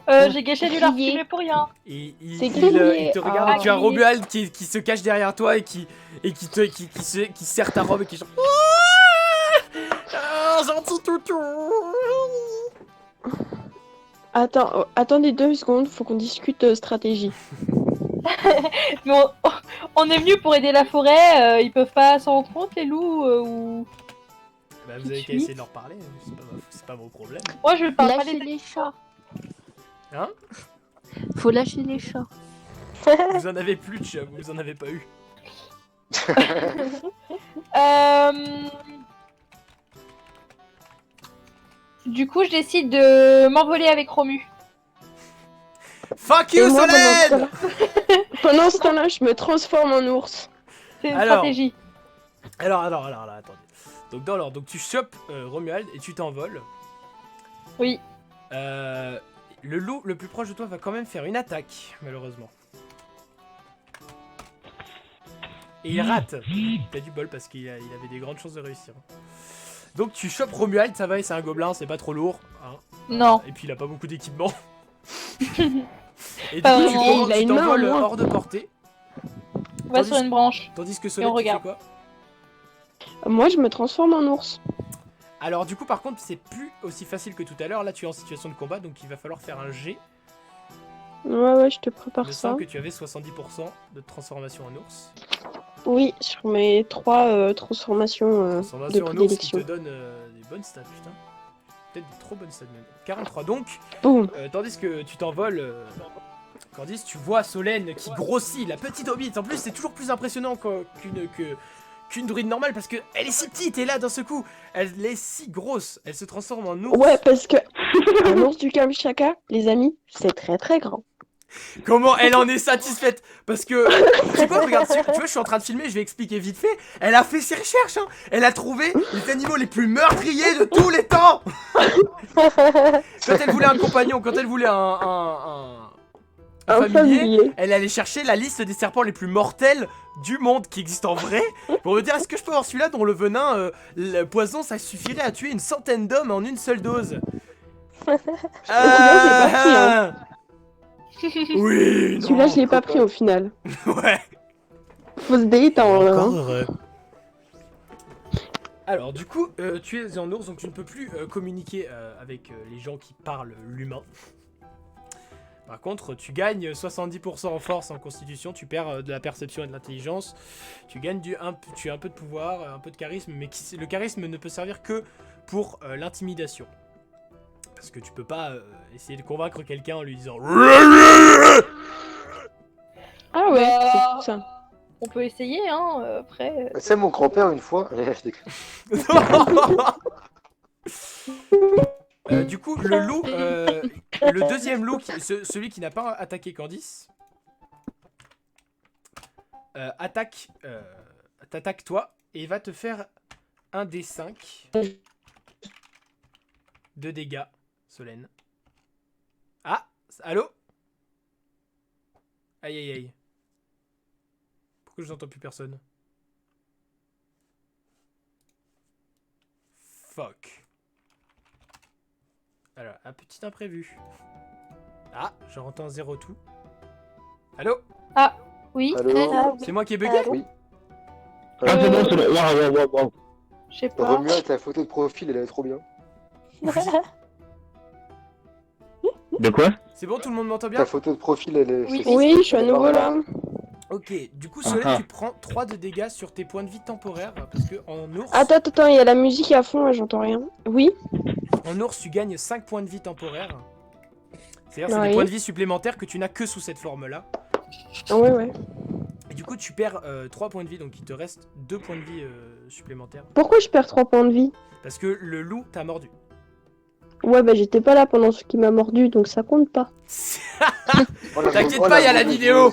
S5: J'ai gâché du lard
S2: Grillé.
S5: fumé pour rien.
S1: Et
S2: C'est
S1: il
S2: grillé.
S1: te regarde
S2: Ah,
S1: et tu as
S5: grillé.
S1: Romuald qui se cache derrière toi et qui serre ta robe et qui chante. Ah, gentil toutou.
S2: Attendez 2 secondes, faut qu'on discute stratégie.
S5: Mais on est venu pour aider la forêt. Ils peuvent pas s'en rendre compte, les loups ou...
S1: Bah, vous avez qu'à essayer de leur parler, c'est pas vos problèmes.
S5: Moi, je parle pas
S6: Lâchez
S5: des
S6: les chats.
S1: Hein?
S6: Faut lâcher les chats.
S1: Vous en avez plus de chat, vous en avez pas eu.
S5: Du coup, je décide de m'envoler avec Romu.
S1: Fuck
S2: Et
S1: you,
S2: moi,
S1: Solène!
S2: pendant ce temps-là, je me transforme en ours.
S5: C'est une
S1: Alors.
S5: stratégie.
S1: Alors, attendez. Donc, dans l'ordre, donc tu chopes Romuald et tu t'envoles.
S5: Oui.
S1: Le loup le plus proche de toi va quand même faire une attaque, malheureusement. Et il rate. T'as du bol parce qu'il avait des grandes chances de réussir. Donc tu chopes Romuald, ça va, et c'est un gobelin, c'est pas trop lourd. Hein.
S5: Non.
S1: Et puis il a pas beaucoup d'équipement. Et du
S5: Pas
S1: coup,
S5: vraiment.
S2: Il a
S1: tu
S2: une main en
S1: t'envoles
S2: moins.
S1: hors de portée.
S5: On va
S1: Tandis-
S5: sur une branche.
S1: Tandis que
S5: on
S1: Solène, tu fais
S5: regarde.
S1: quoi?
S2: Moi, je me transforme en ours.
S1: Alors du coup, par contre, c'est plus aussi facile que tout à l'heure. Là, tu es en situation de combat, donc il va falloir faire un G.
S2: Ouais, je te
S1: Il
S2: prépare
S1: me
S2: ça.
S1: semble que tu avais 70% de transformation en ours.
S2: Oui, sur mes 3 transformations de
S1: Transformation en ours qui te
S2: prédilection.
S1: donne des bonnes stats, putain. Peut-être des trop bonnes stats même. 43 donc.
S2: Boum.
S1: Tandis que tu t'envoles, Candice, tu vois Solène qui grossit, la petite hobbit. En plus, c'est toujours plus impressionnant qu'une druide normale parce qu'elle est si petite et là, d'un seul coup, elle est si grosse. Elle se transforme en ours.
S2: Ouais, parce que un ours du Kamchatka, les amis, c'est très très grand.
S1: Comment elle en est satisfaite? Parce que, tu sais quoi, regarde, tu vois, je suis en train de filmer, je vais expliquer vite fait. Elle a fait ses recherches, hein. Elle a trouvé les animaux les plus meurtriers de tous les temps. Quand elle voulait un compagnon, quand elle voulait un familier, elle allait chercher la liste des serpents les plus mortels du monde qui existent en vrai pour me dire est-ce que je peux avoir celui-là dont le venin, le poison, ça suffirait à tuer une centaine d'hommes en une seule dose.
S2: Celui-là,
S1: Oui, non.
S2: Celui-là, je l'ai pas pris au final.
S1: Ouais.
S2: Faut se détendre. Hein.
S1: Encore heureux. Alors du coup, tu es en ours, donc tu ne peux plus communiquer avec les gens qui parlent l'humain. Par contre, tu gagnes 70% en force, en constitution, tu perds de la perception et de l'intelligence, tu gagnes tu as un peu de pouvoir, un peu de charisme, mais le charisme ne peut servir que pour l'intimidation. Parce que tu peux pas essayer de convaincre quelqu'un en lui disant...
S2: Ah ouais,
S5: Bah,
S2: c'est tout ça.
S5: On peut essayer, hein. Après.
S3: C'est mon grand-père une fois. Je déconne.
S1: Du coup, le loup, le deuxième loup, celui qui n'a pas attaqué Candice, t'attaque toi et va te faire un des 5 de dégâts, Solène. Ah, allô? Aïe aïe aïe. Pourquoi je n'entends plus personne? Fuck. Alors, un petit imprévu. Ah, je entends 0 tout. Allô?
S5: Oui.
S3: Allô?
S1: C'est moi qui ai bugué?
S3: Oui.
S4: Ah, c'est bon, c'est bon. Waouh.
S5: Je sais pas.
S3: Romuald, ta photo de profil, elle est trop bien.
S4: De quoi?
S1: C'est bon, tout le monde m'entend bien?
S3: Ta photo de profil, elle est.
S5: Oui.
S3: c'est-
S2: Oui, je suis à
S3: elle est
S2: nouveau là.
S3: marrante.
S1: Ok, du coup, Solène,
S4: Ah.
S1: tu prends 3 de dégâts sur tes points de vie temporaires. Parce que en ours,
S2: Attends, il y a la musique à fond, j'entends rien. Oui.
S1: en ours, tu gagnes 5 points de vie temporaires. C'est-à-dire, c'est
S2: Oui.
S1: des points de vie supplémentaires que tu n'as que sous cette forme-là.
S2: Ah ouais.
S1: Et du coup, coup, tu perds 3 points de vie, donc il te reste 2 points de vie supplémentaires.
S2: Pourquoi je perds 3 points de vie?
S1: Parce que le loup t'a mordu.
S2: Ouais, bah j'étais pas là pendant ce qui m'a mordu, donc ça compte pas.
S1: T'inquiète pas, il y a la vidéo.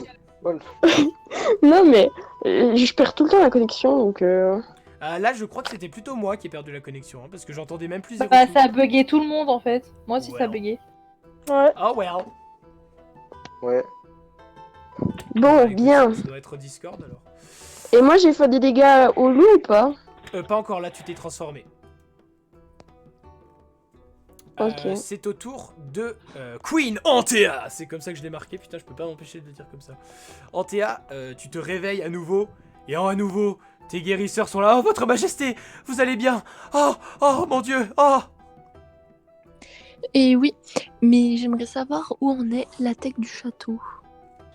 S2: Non, mais je perds tout le temps la connexion, donc...
S1: Là, je crois que c'était plutôt moi qui ai perdu la connexion, hein, parce que j'entendais même plus zéro
S5: Bah,
S1: coup.
S5: ça a bugué tout le monde en fait. Moi aussi, ça a
S1: Ouais.
S5: bugué.
S7: Ouais.
S1: Oh well.
S3: Ouais.
S2: Bon,
S1: Écoute,
S2: bien.
S1: Ça doit être Discord alors.
S2: Et moi, j'ai fait des dégâts au loup ou pas?
S1: Pas encore, là tu t'es transformé.
S2: Ok.
S1: C'est au tour de Queen Antea. C'est comme ça que je l'ai marqué, putain je peux pas m'empêcher de le dire comme ça. Antea, tu te réveilles à nouveau. Et à nouveau, tes guérisseurs sont là. Oh votre majesté, vous allez bien. Oh mon dieu. Oh.
S6: Et oui, mais j'aimerais savoir où en est la tech du château.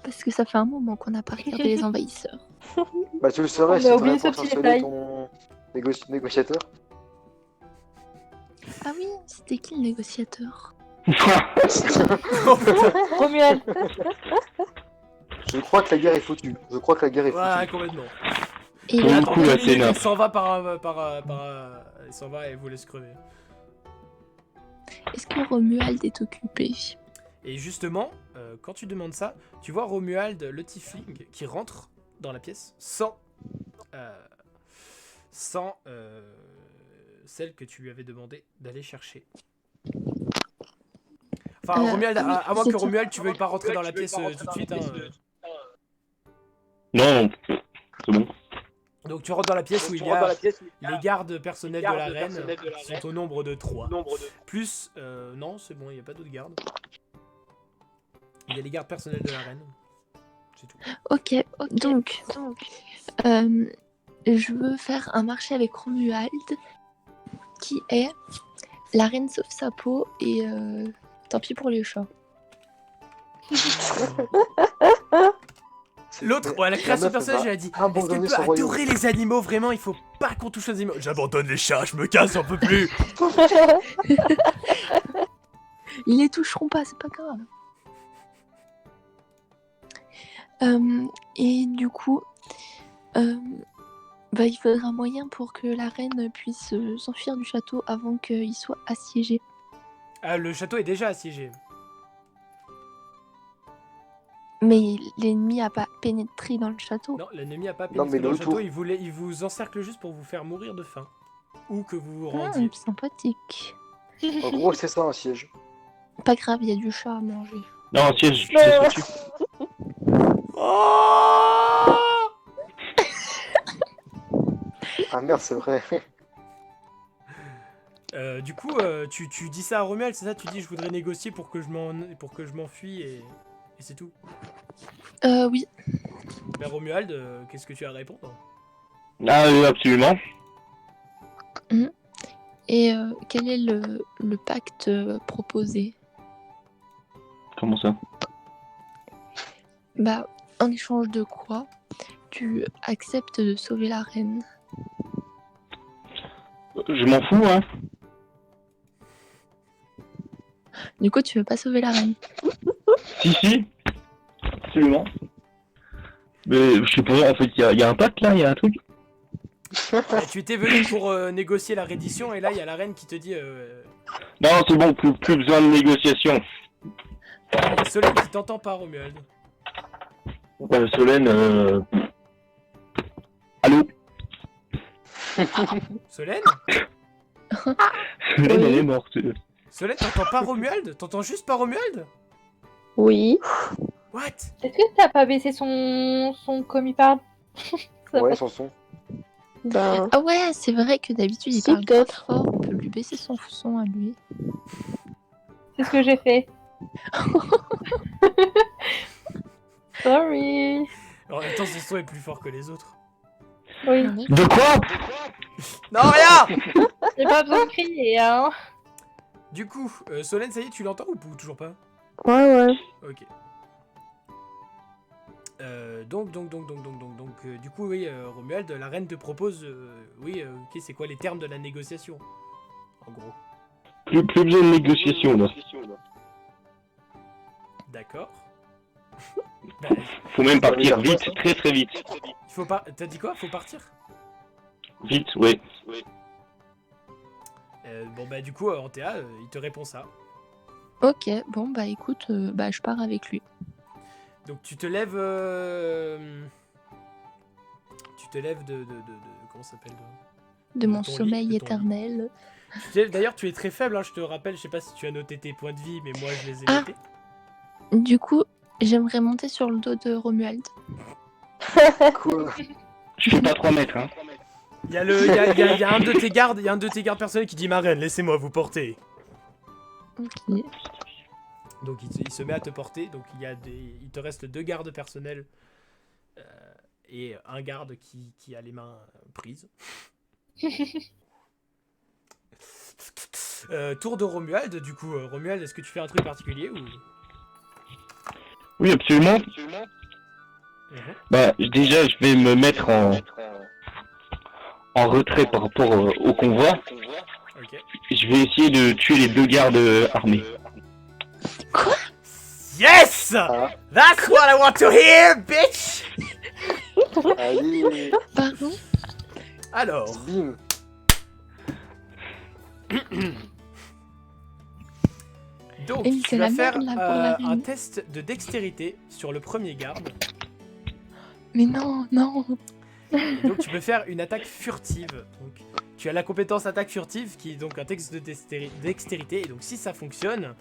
S6: Parce que ça fait un moment qu'on n'a pas regardé les envahisseurs.
S3: Bah tu le saurais
S5: On
S3: si
S5: a
S3: tu
S5: oublié
S3: aurais
S5: ce petit
S3: sorcelé
S5: détail.
S3: ton négociateur.
S6: Ah oui, c'était qui le négociateur?
S1: Oh, putain.
S5: Romuald.
S3: Je crois que la guerre est foutue. Je crois que la guerre est foutue.
S1: Ouais, complètement.
S6: Et
S4: Pour le
S1: Attends,
S4: coup, là, c'est
S1: il
S4: neuf.
S1: s'en va il s'en va et vous laisse crever.
S6: est-ce que Romuald est occupé?
S1: Et justement, quand tu demandes ça, tu vois Romuald, le tiefling, qui rentre dans la pièce sans celle que tu lui avais demandé d'aller chercher. Enfin, Romuald,
S6: oui,
S1: à moins
S6: c'est
S1: que
S6: ça.
S1: Romuald, tu veuilles pas rentrer dans la pièce tout de suite. Hein,
S4: Non, c'est bon.
S1: Donc tu rentres dans la pièce où il y a les gardes personnels de la reine, qui sont au nombre de 3. Plus, non, c'est bon, il n'y a pas d'autres gardes. Il y a les gardes personnels de la reine. C'est tout.
S6: Ok, donc je veux faire un marché avec Romuald, qui est la reine sauve sa peau et tant pis pour les chats.
S1: L'autre, ouais, la création de
S3: meuf,
S1: personnage,
S3: elle
S1: elle a dit est-ce
S3: abandonner
S1: qu'elle peut
S3: son royaume.
S1: adorer les animaux vraiment? Il faut pas qu'on touche aux animaux. J'abandonne les chats, je me casse, j'en peux plus.
S6: Ils les toucheront pas, c'est pas grave. Et du coup, il faudra un moyen pour que la reine puisse s'enfuir du château avant qu'il soit assiégé.
S1: Le château est déjà assiégé.
S6: Mais l'ennemi a pas pénétré dans le château.
S1: Non, l'ennemi a pas
S3: Non,
S1: pénétré
S3: mais
S1: dans le
S3: le
S1: château,
S3: autour.
S1: il vous encercle juste pour vous faire mourir de faim. Ou que vous vous rendiez.
S6: Sympathique.
S3: En gros, c'est ça un siège.
S6: Pas grave, il y a du chat à manger.
S4: Non, siège, tu sais dessus.
S1: Oh
S3: Ah merde, c'est vrai.
S1: Du coup, tu dis ça à Romuald, c'est ça? Tu dis je voudrais négocier pour que je m'enfuis et c'est tout.
S6: Oui.
S1: Ben Romuald, qu'est-ce que tu as à répondre?
S4: Ah, absolument.
S6: Et quel est le pacte proposé?
S4: Comment ça?
S6: Bah, en échange de quoi tu acceptes de sauver la reine?
S4: Je m'en fous, hein.
S6: Du coup, tu veux pas sauver la reine?
S4: Si. Absolument. Mais je sais pas, en fait, il y a un pacte là, il y a un truc.
S1: Tu étais venu pour négocier la reddition et là il y a la reine qui te dit
S4: Non, c'est bon, plus besoin de négociation.
S1: Solène qui t'entend pas Romuald.
S4: Solène, Allô?
S1: Solène?
S4: Solène, elle est morte.
S1: Solène, t'entends pas Romuald? T'entends juste pas Romuald?
S2: Oui.
S1: What?
S5: Est-ce que t'as pas baissé son comme il parle? Ça
S3: Ouais,
S5: va.
S3: son son.
S2: Ben...
S6: Ah ouais, c'est vrai que d'habitude il
S2: Si,
S6: parle grave
S2: peut-être.
S6: fort, on peut lui baisser son son à lui.
S5: C'est ce que j'ai fait. Sorry.
S1: En même temps son son est plus fort que les autres.
S5: Oui.
S6: On est-
S4: De quoi?
S1: Non rien!
S5: J'ai pas besoin de crier, hein.
S1: Du coup, Solène, ça y est, tu l'entends ou toujours pas?
S2: Ouais.
S1: Ok. Donc, du coup, oui, Romuald, la reine te propose, ok, c'est quoi les termes de la négociation? En gros.
S4: Plus besoin de négociation là.
S1: D'accord. Bah,
S4: Faut même partir vite, très très vite.
S1: il faut pas. T'as dit quoi? Faut partir?
S4: Vite, ouais.
S1: Bon bah du coup, Antea, il te répond ça.
S6: Ok, bon bah écoute, bah je pars avec lui.
S1: Donc tu te lèves. Tu te lèves de comment ça s'appelle
S6: De mon
S1: ton lit,
S6: sommeil
S1: de ton lit.
S6: éternel.
S1: D'ailleurs, tu es très faible, hein, je te rappelle, je sais pas si tu as noté tes points de vie, mais moi je les ai
S6: Ah.
S1: notés.
S6: Du coup, j'aimerais monter sur le dos de Romuald.
S3: Quoi?
S4: Je fais pas 3 mètres, hein.
S1: Il y a un de tes gardes, il y a un de tes gardes personnels qui dit ma reine, laissez-moi vous porter.
S6: Ok.
S1: Donc il se met à te porter, donc il te reste 2 gardes personnels et un garde qui a les mains prises. Tour de Romuald, du coup, Romuald, est-ce que tu fais un truc particulier ou...
S4: Oui, absolument. Bah, déjà, je vais me mettre en retrait par rapport au convoi.
S1: Ok.
S4: Je vais essayer de tuer les 2 gardes armés.
S1: Yes!
S3: Ah.
S1: That's what I want to hear, bitch!
S3: Allez,
S6: Pardon?
S1: Alors,
S3: bim.
S1: donc
S6: Et oui,
S1: tu
S6: c'est
S1: vas
S6: la
S1: faire
S6: merde, là, pour la
S1: un
S6: reine.
S1: test de dextérité sur le premier garde.
S6: Mais non, non.
S1: Et donc tu peux faire une attaque furtive. Donc tu as la compétence attaque furtive qui est donc un test de dextérité. Et donc si ça fonctionne,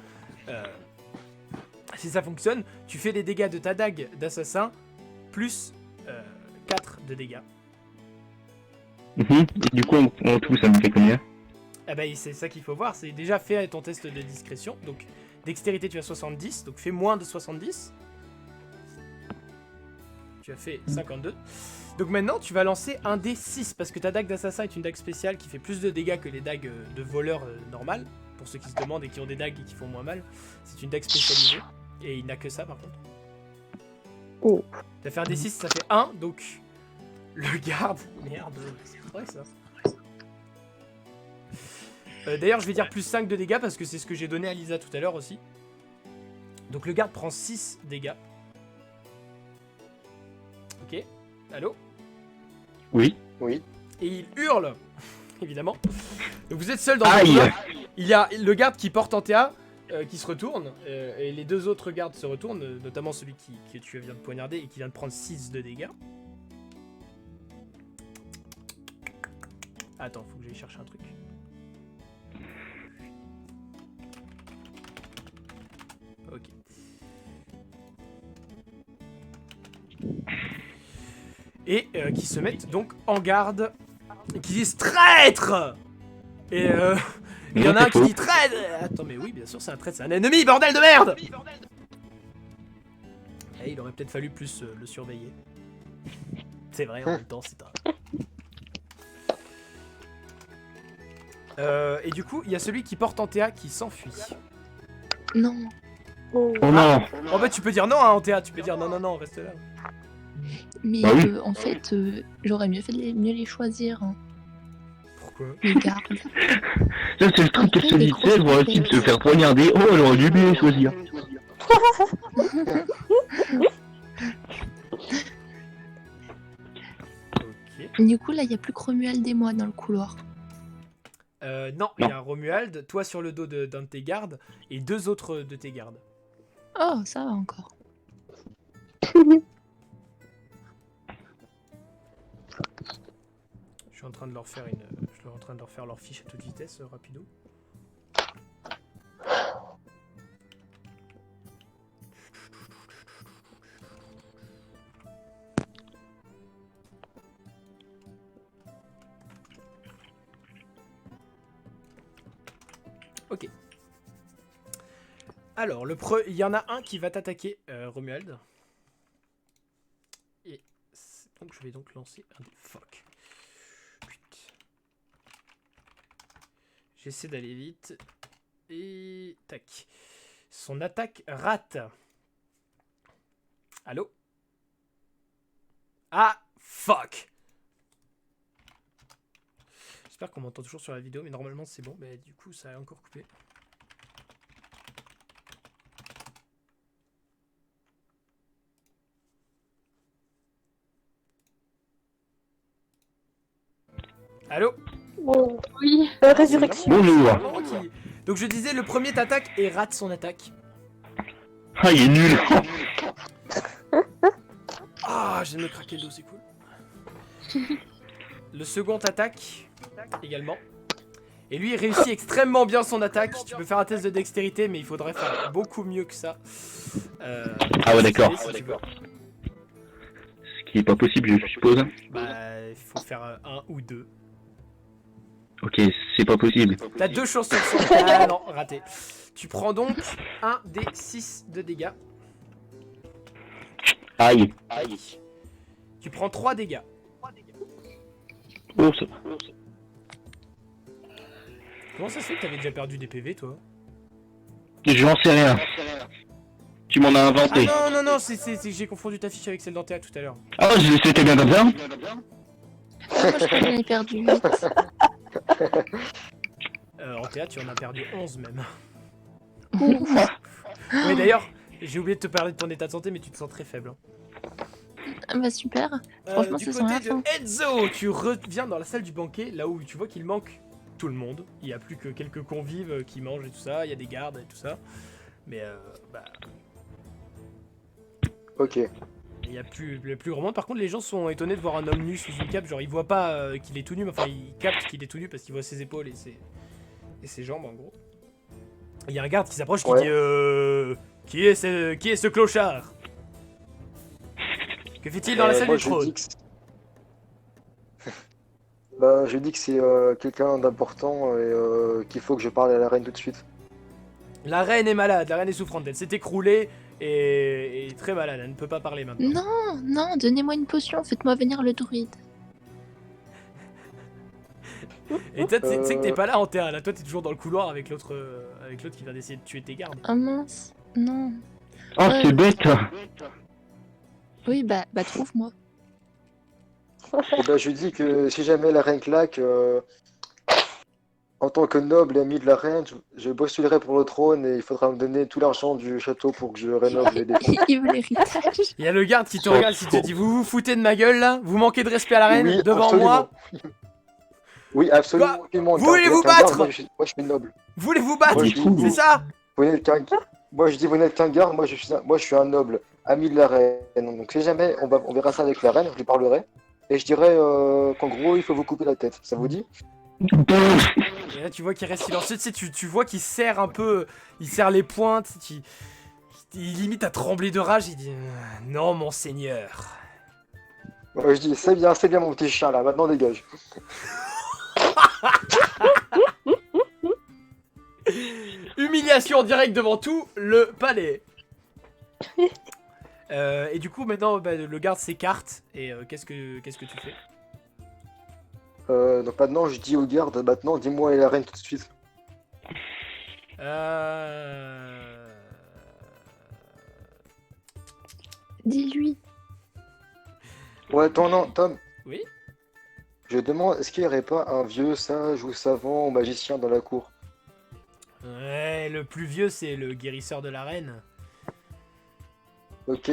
S1: tu fais les dégâts de ta dague d'assassin plus 4 de dégâts.
S4: Et du coup, en tout, ça me fait combien?
S1: Ah bah c'est ça qu'il faut voir, c'est déjà fait ton test de discrétion. Donc dextérité tu as 70, donc fais moins de 70. Tu as fait 52. Donc maintenant tu vas lancer un D6 parce que ta dague d'assassin est une dague spéciale qui fait plus de dégâts que les dagues de voleurs normales. Pour ceux qui se demandent et qui ont des dagues et qui font moins mal, c'est une dague spécialisée. Et il n'a que ça par contre.
S2: Oh.
S1: Tu vas faire un D6, ça fait 1, donc le garde. Merde, c'est vrai ça. D'ailleurs, je vais dire plus 5 de dégâts parce que c'est ce que j'ai donné à Lisa tout à l'heure aussi. Donc le garde prend 6 dégâts. Ok, allô?
S4: Oui.
S3: Oui.
S1: Et il hurle, évidemment. Donc vous êtes seul dans le
S4: Aïe.
S1: couloir. Il y a le garde qui porte Antea qui se retourne. Et les 2 autres gardes se retournent, notamment celui que tu viens de poignarder et qui vient de prendre 6 de dégâts. Attends, faut que j'aille chercher un truc. Ok. Et qui se mettent donc en garde. Et qui disent traître! Et il y en a un qui dit traître! Attends, mais oui, bien sûr, c'est un traître, c'est un ennemi, bordel de merde! Et il aurait peut-être fallu plus le surveiller. C'est vrai, en même temps, c'est un. Et du coup, il y a celui qui porte Antea qui s'enfuit.
S6: Non.
S3: Oh.
S4: Oh non.
S1: Oh bah tu peux dire non hein, Antea, tu peux dire non, non, non, reste là.
S6: Mais
S4: Bah oui.
S6: en fait, j'aurais mieux fait de mieux les choisir, hein,
S1: Pourquoi?
S6: les gardes.
S4: Ça, c'est le truc que je te disais, je vois type se faire poignarder. Oh, j'aurais dû bien les choisir.
S1: Ok.
S6: Du coup, là, il n'y a plus que Romuald et moi dans le couloir.
S1: Non, il y a Romuald, toi sur le dos d'un de tes gardes, et 2 autres de tes gardes.
S6: Oh, ça va encore.
S1: Je suis en train de leur faire leur fiche à toute vitesse, rapido. Ok. Alors, il y en a un qui va t'attaquer, Romuald. Et donc je vais donc lancer un des fuck. Putain. J'essaie d'aller vite. Et tac. Son attaque rate. Allô? Ah, fuck. J'espère qu'on m'entend toujours sur la vidéo, mais normalement c'est bon. Mais du coup, ça a encore coupé. Allô?
S7: Bon,
S5: Oui.
S7: résurrection.
S4: Bonjour.
S1: Vraiment qui- Donc je disais, le premier t'attaque et rate son attaque.
S4: Ah, il est nul.
S1: Ah, je viens de me craquer le dos, c'est cool. Le second attaque également. Et lui, il réussit extrêmement bien son attaque. Tu peux faire un test de dextérité, mais il faudrait faire beaucoup mieux que ça.
S4: Ah ouais, d'accord.
S1: Si tu veux.
S4: Ce qui est pas possible, je suppose.
S1: Bah, il faut faire un ou deux.
S4: Ok, c'est pas possible.
S1: T'as 2 chances sur 100. Ah non, raté. Tu prends donc un des 6 de dégâts.
S4: Aïe.
S1: Tu prends 3 dégâts.
S4: Oh, ça va.
S1: Comment ça se fait que t'avais déjà perdu des PV, toi?
S4: J'en sais rien. Tu m'en as
S1: Ah
S4: inventé.
S1: non, c'est que j'ai confondu ta fiche avec celle d'Antea tout à l'heure.
S4: Ah, c'était bien comme ça.
S6: Moi, je crois que j'en ai perdu 8.
S1: Antea, tu en as perdu 11 même. Oui, d'ailleurs, j'ai oublié de te parler de ton état de santé, mais tu te sens très faible.
S6: Ah bah super. Franchement,
S1: Du
S6: ça sent
S1: côté
S6: la
S1: de
S6: fin.
S1: Enzo, tu reviens dans la salle du banquet, là où tu vois qu'il manque tout le monde. Il n'y a plus que quelques convives qui mangent et tout ça, il y a des gardes et tout ça. Mais bah,
S3: Ok.
S1: il n'y a plus grand monde. Par contre, les gens sont étonnés de voir un homme nu sous une cape. Genre, ils voient pas qu'il est tout nu, mais enfin, ils captent qu'il est tout nu parce qu'ils voient ses épaules et ses jambes en gros. Il y a un garde qui s'approche qui
S3: Ouais.
S1: dit qui est ce clochard? Que fait-il dans la salle
S3: moi,
S1: du
S3: je
S1: trône?
S3: dis que bah, je dis que c'est quelqu'un d'important et qu'il faut que je parle à la reine tout de suite.
S1: La reine est malade, la reine est souffrante, elle s'est écroulée et très malade, elle ne peut pas parler maintenant.
S6: Non, donnez-moi une potion, faites-moi venir le druide.
S1: Et toi, tu sais que t'es pas là en terre, là, toi t'es toujours dans le couloir avec l'autre qui vient d'essayer de tuer tes gardes.
S6: Ah mince, non.
S4: Oh, c'est bête.
S6: Oui, bah trouve-moi.
S3: Et ben, je lui dis que si jamais la reine claque, en tant que noble et ami de la reine, je postulerai pour le trône et il faudra me donner tout l'argent du château pour que je rénove les défauts.
S6: Il veut l'héritage.
S1: Il y a le garde qui te regarde, qui te dit vous vous foutez de ma gueule là? Vous manquez de respect à la reine
S3: Oui,
S1: devant
S3: absolument.
S1: moi?
S3: Oui, absolument.
S1: Quoi
S3: absolument.
S1: Vous voulez
S3: Garde,
S1: vous
S3: garde,
S1: battre
S3: moi, je suis noble.
S1: Voulez-vous battre?
S3: Moi,
S4: je dis-
S1: C'est ça?
S3: Vous n'êtes qu'un... Moi, je dis, vous n'êtes qu'un garde, moi, je suis un noble, ami de la reine. Donc, si jamais on verra ça avec la reine, je lui parlerai. Et je dirais qu'en gros, il faut vous couper la tête. Ça vous dit?
S1: Et là tu vois qu'il reste silencieux, tu sais, tu vois qu'il serre un peu, il serre les pointes, il limite à trembler de rage, il dit non mon seigneur.
S3: Moi, je dis, c'est bien mon petit chat, là, maintenant dégage.
S1: Humiliation en direct devant tout le palais. Et du coup maintenant bah, le garde s'écarte et qu'est-ce que tu fais?
S3: Donc maintenant, je dis au garde, maintenant, dis-moi et la reine tout de suite.
S6: Dis-lui.
S3: Ouais, Tom.
S1: Oui.
S3: Je demande, est-ce qu'il n'y aurait pas un vieux sage ou savant ou magicien dans la cour?
S1: Ouais, le plus vieux c'est le guérisseur de la reine.
S3: Ok,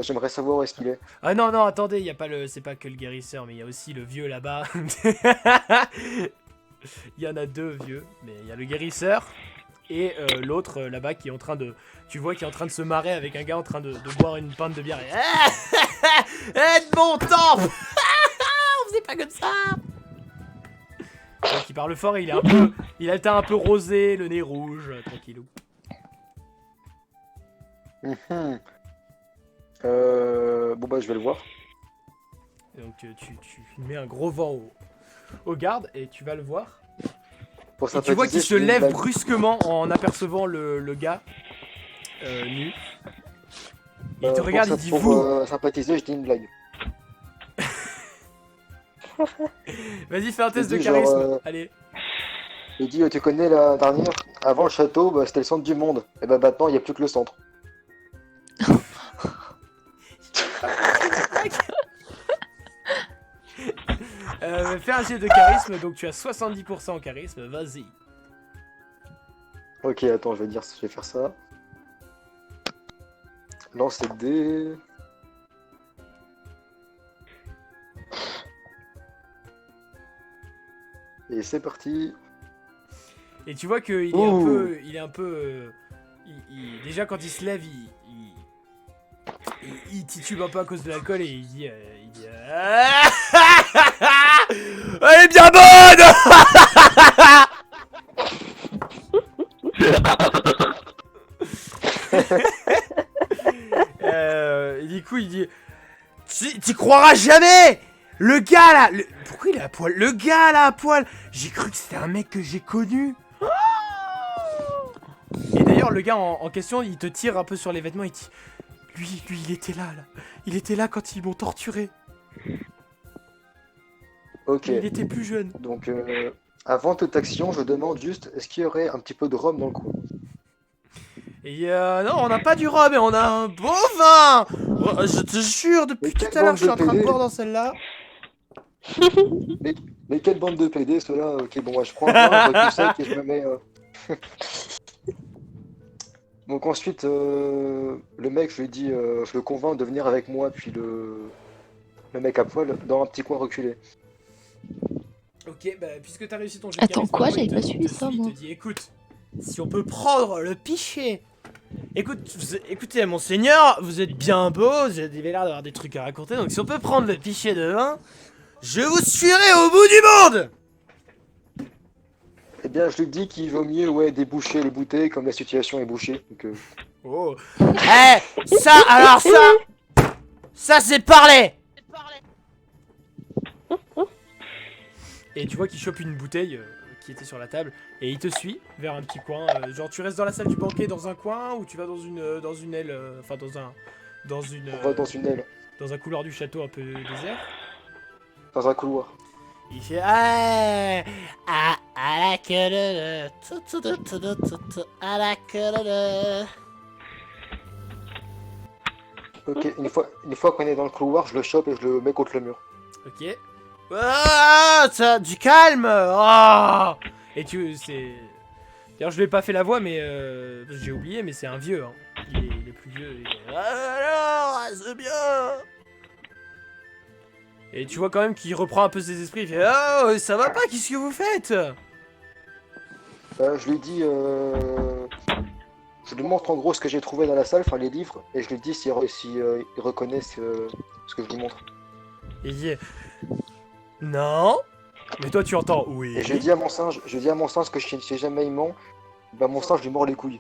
S3: j'aimerais savoir où est-ce qu'il est.
S1: Ah non attendez, il y a pas c'est pas que le guérisseur mais il y a aussi le vieux là-bas. Il y en a deux vieux, mais il y a le guérisseur et l'autre là-bas qui est en train de qui est en train de se marrer avec un gars en train de boire une pinte de bière. Et... de bon temps. On faisait pas comme ça. Donc il parle fort et il a le teint un peu rosé, le nez rouge, tranquillou.
S3: Mhm. Bon bah je vais le voir.
S1: Et donc tu mets un gros vent au garde et tu vas le voir.
S3: Pour
S1: Et tu vois qu'il
S3: sympathiser,
S1: se
S3: je dis une
S1: lève
S3: blague.
S1: brusquement en apercevant le gars nu. Il te
S3: Pour
S1: regarde,
S3: ça-
S1: il dit
S3: pour,
S1: vous.
S3: sympathiser, je dis une blague.
S1: Vas-y, fais un test
S3: je
S1: de
S3: dis
S1: charisme.
S3: genre,
S1: Allez.
S3: Je dis, tu connais la dernière? Avant le château, bah, c'était le centre du monde. Et bah maintenant, il n'y a plus que le centre.
S1: Fais un jet de charisme, donc tu as 70% en charisme, vas-y.
S3: Ok, attends, je vais faire ça. Lance les dés. Et c'est parti.
S1: Et tu vois qu'il est
S3: Ouh.
S1: il est un peu, déjà quand il se lève, il titube un peu à cause de l'alcool et il dit, elle est bien bonne. Et du coup, il dit, t'y croiras jamais. Le gars là, pourquoi il est à poil? Le gars là à poil, j'ai cru que c'était un mec que j'ai connu. Et d'ailleurs, le gars en question, il te tire un peu sur les vêtements, il dit, lui, il était là. Il était là quand ils m'ont torturé.
S3: Ok.
S1: Il était plus jeune.
S3: Donc, avant toute action, je demande juste, est-ce qu'il y aurait un petit peu de rhum dans le coin?
S1: Et non, on n'a pas du rhum, mais on a un beau vin. Oh, je te jure, depuis
S3: Mais
S1: tout
S3: quelle
S1: à l'heure,
S3: bande
S1: je suis
S3: de
S1: en train de
S3: PD.
S1: boire dans celle-là.
S3: Mais quelle bande de PD, ceux-là? Ok, bon, ouais, je prends un vin, un peu sec et je me mets... Donc ensuite, le mec, je lui dis, je le convainc de venir avec moi, puis le mec à poil, dans un petit coin reculé.
S1: Ok, bah puisque t'as réussi ton jet de
S6: Attends,
S1: charisme,
S6: quoi?
S1: il
S6: J'avais
S1: te-
S6: pas
S1: il
S6: suivi
S1: te
S6: ça,
S1: suit,
S6: moi.
S1: Il te dit, écoute, si on peut prendre le pichet. Écoutez, monseigneur, vous êtes bien beau, vous avez l'air d'avoir des trucs à raconter, donc si on peut prendre le pichet de vin, je vous suivrai au bout du monde.
S3: Eh bien, je lui dis qu'il vaut mieux, ouais, déboucher les bouteilles, comme la situation est bouchée. Donc,
S1: Oh. Ça c'est parler. Et tu vois qu'il chope une bouteille qui était sur la table et il te suit vers un petit coin. Genre tu restes dans la salle du banquet dans un coin ou tu vas dans une aile, enfin
S3: on va dans une aile,
S1: dans un couloir du château un peu désert.
S3: dans un couloir.
S1: Il fait à la queue à la queue.
S3: Ok, une fois qu'on est dans le couloir, je le chope et je le mets contre le mur.
S1: Ok. Ah, ça, du calme. Ah. Et c'est. D'ailleurs, je lui ai pas fait la voix, mais j'ai oublié, mais c'est un vieux. Hein. Il est plus vieux. Alors, c'est bien. Et tu vois quand même qu'il reprend un peu ses esprits. Il fait, oh, ça va pas. Qu'est-ce que vous faites?
S3: Je lui dis, je lui montre en gros ce que j'ai trouvé dans la salle, enfin les livres, et je lui dis si il reconnaît ce que je lui montre.
S1: Il dit, non. Mais toi, tu entends, oui.
S3: Et je dis à mon singe que si jamais il ment, bah mon singe lui mord les couilles.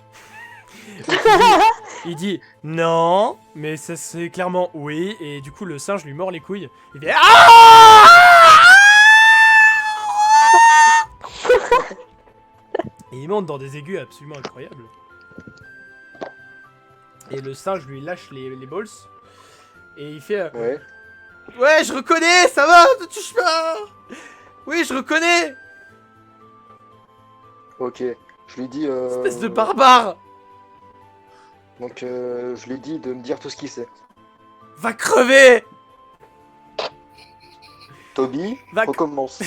S1: Il dit non, mais ça c'est clairement oui, et du coup le singe lui mord les couilles. Il fait ah. Et il monte dans des aigus absolument incroyables. Et le singe lui lâche les balls. Et il fait
S3: Ouais.
S1: ouais, je reconnais, ça va, ne touche pas. Oui, je reconnais.
S3: Ok. Je lui dis.
S1: Espèce de barbare.
S3: Donc je lui dis de me dire tout ce qu'il sait.
S1: Va crever.
S3: Toby,
S1: Va-
S3: recommence.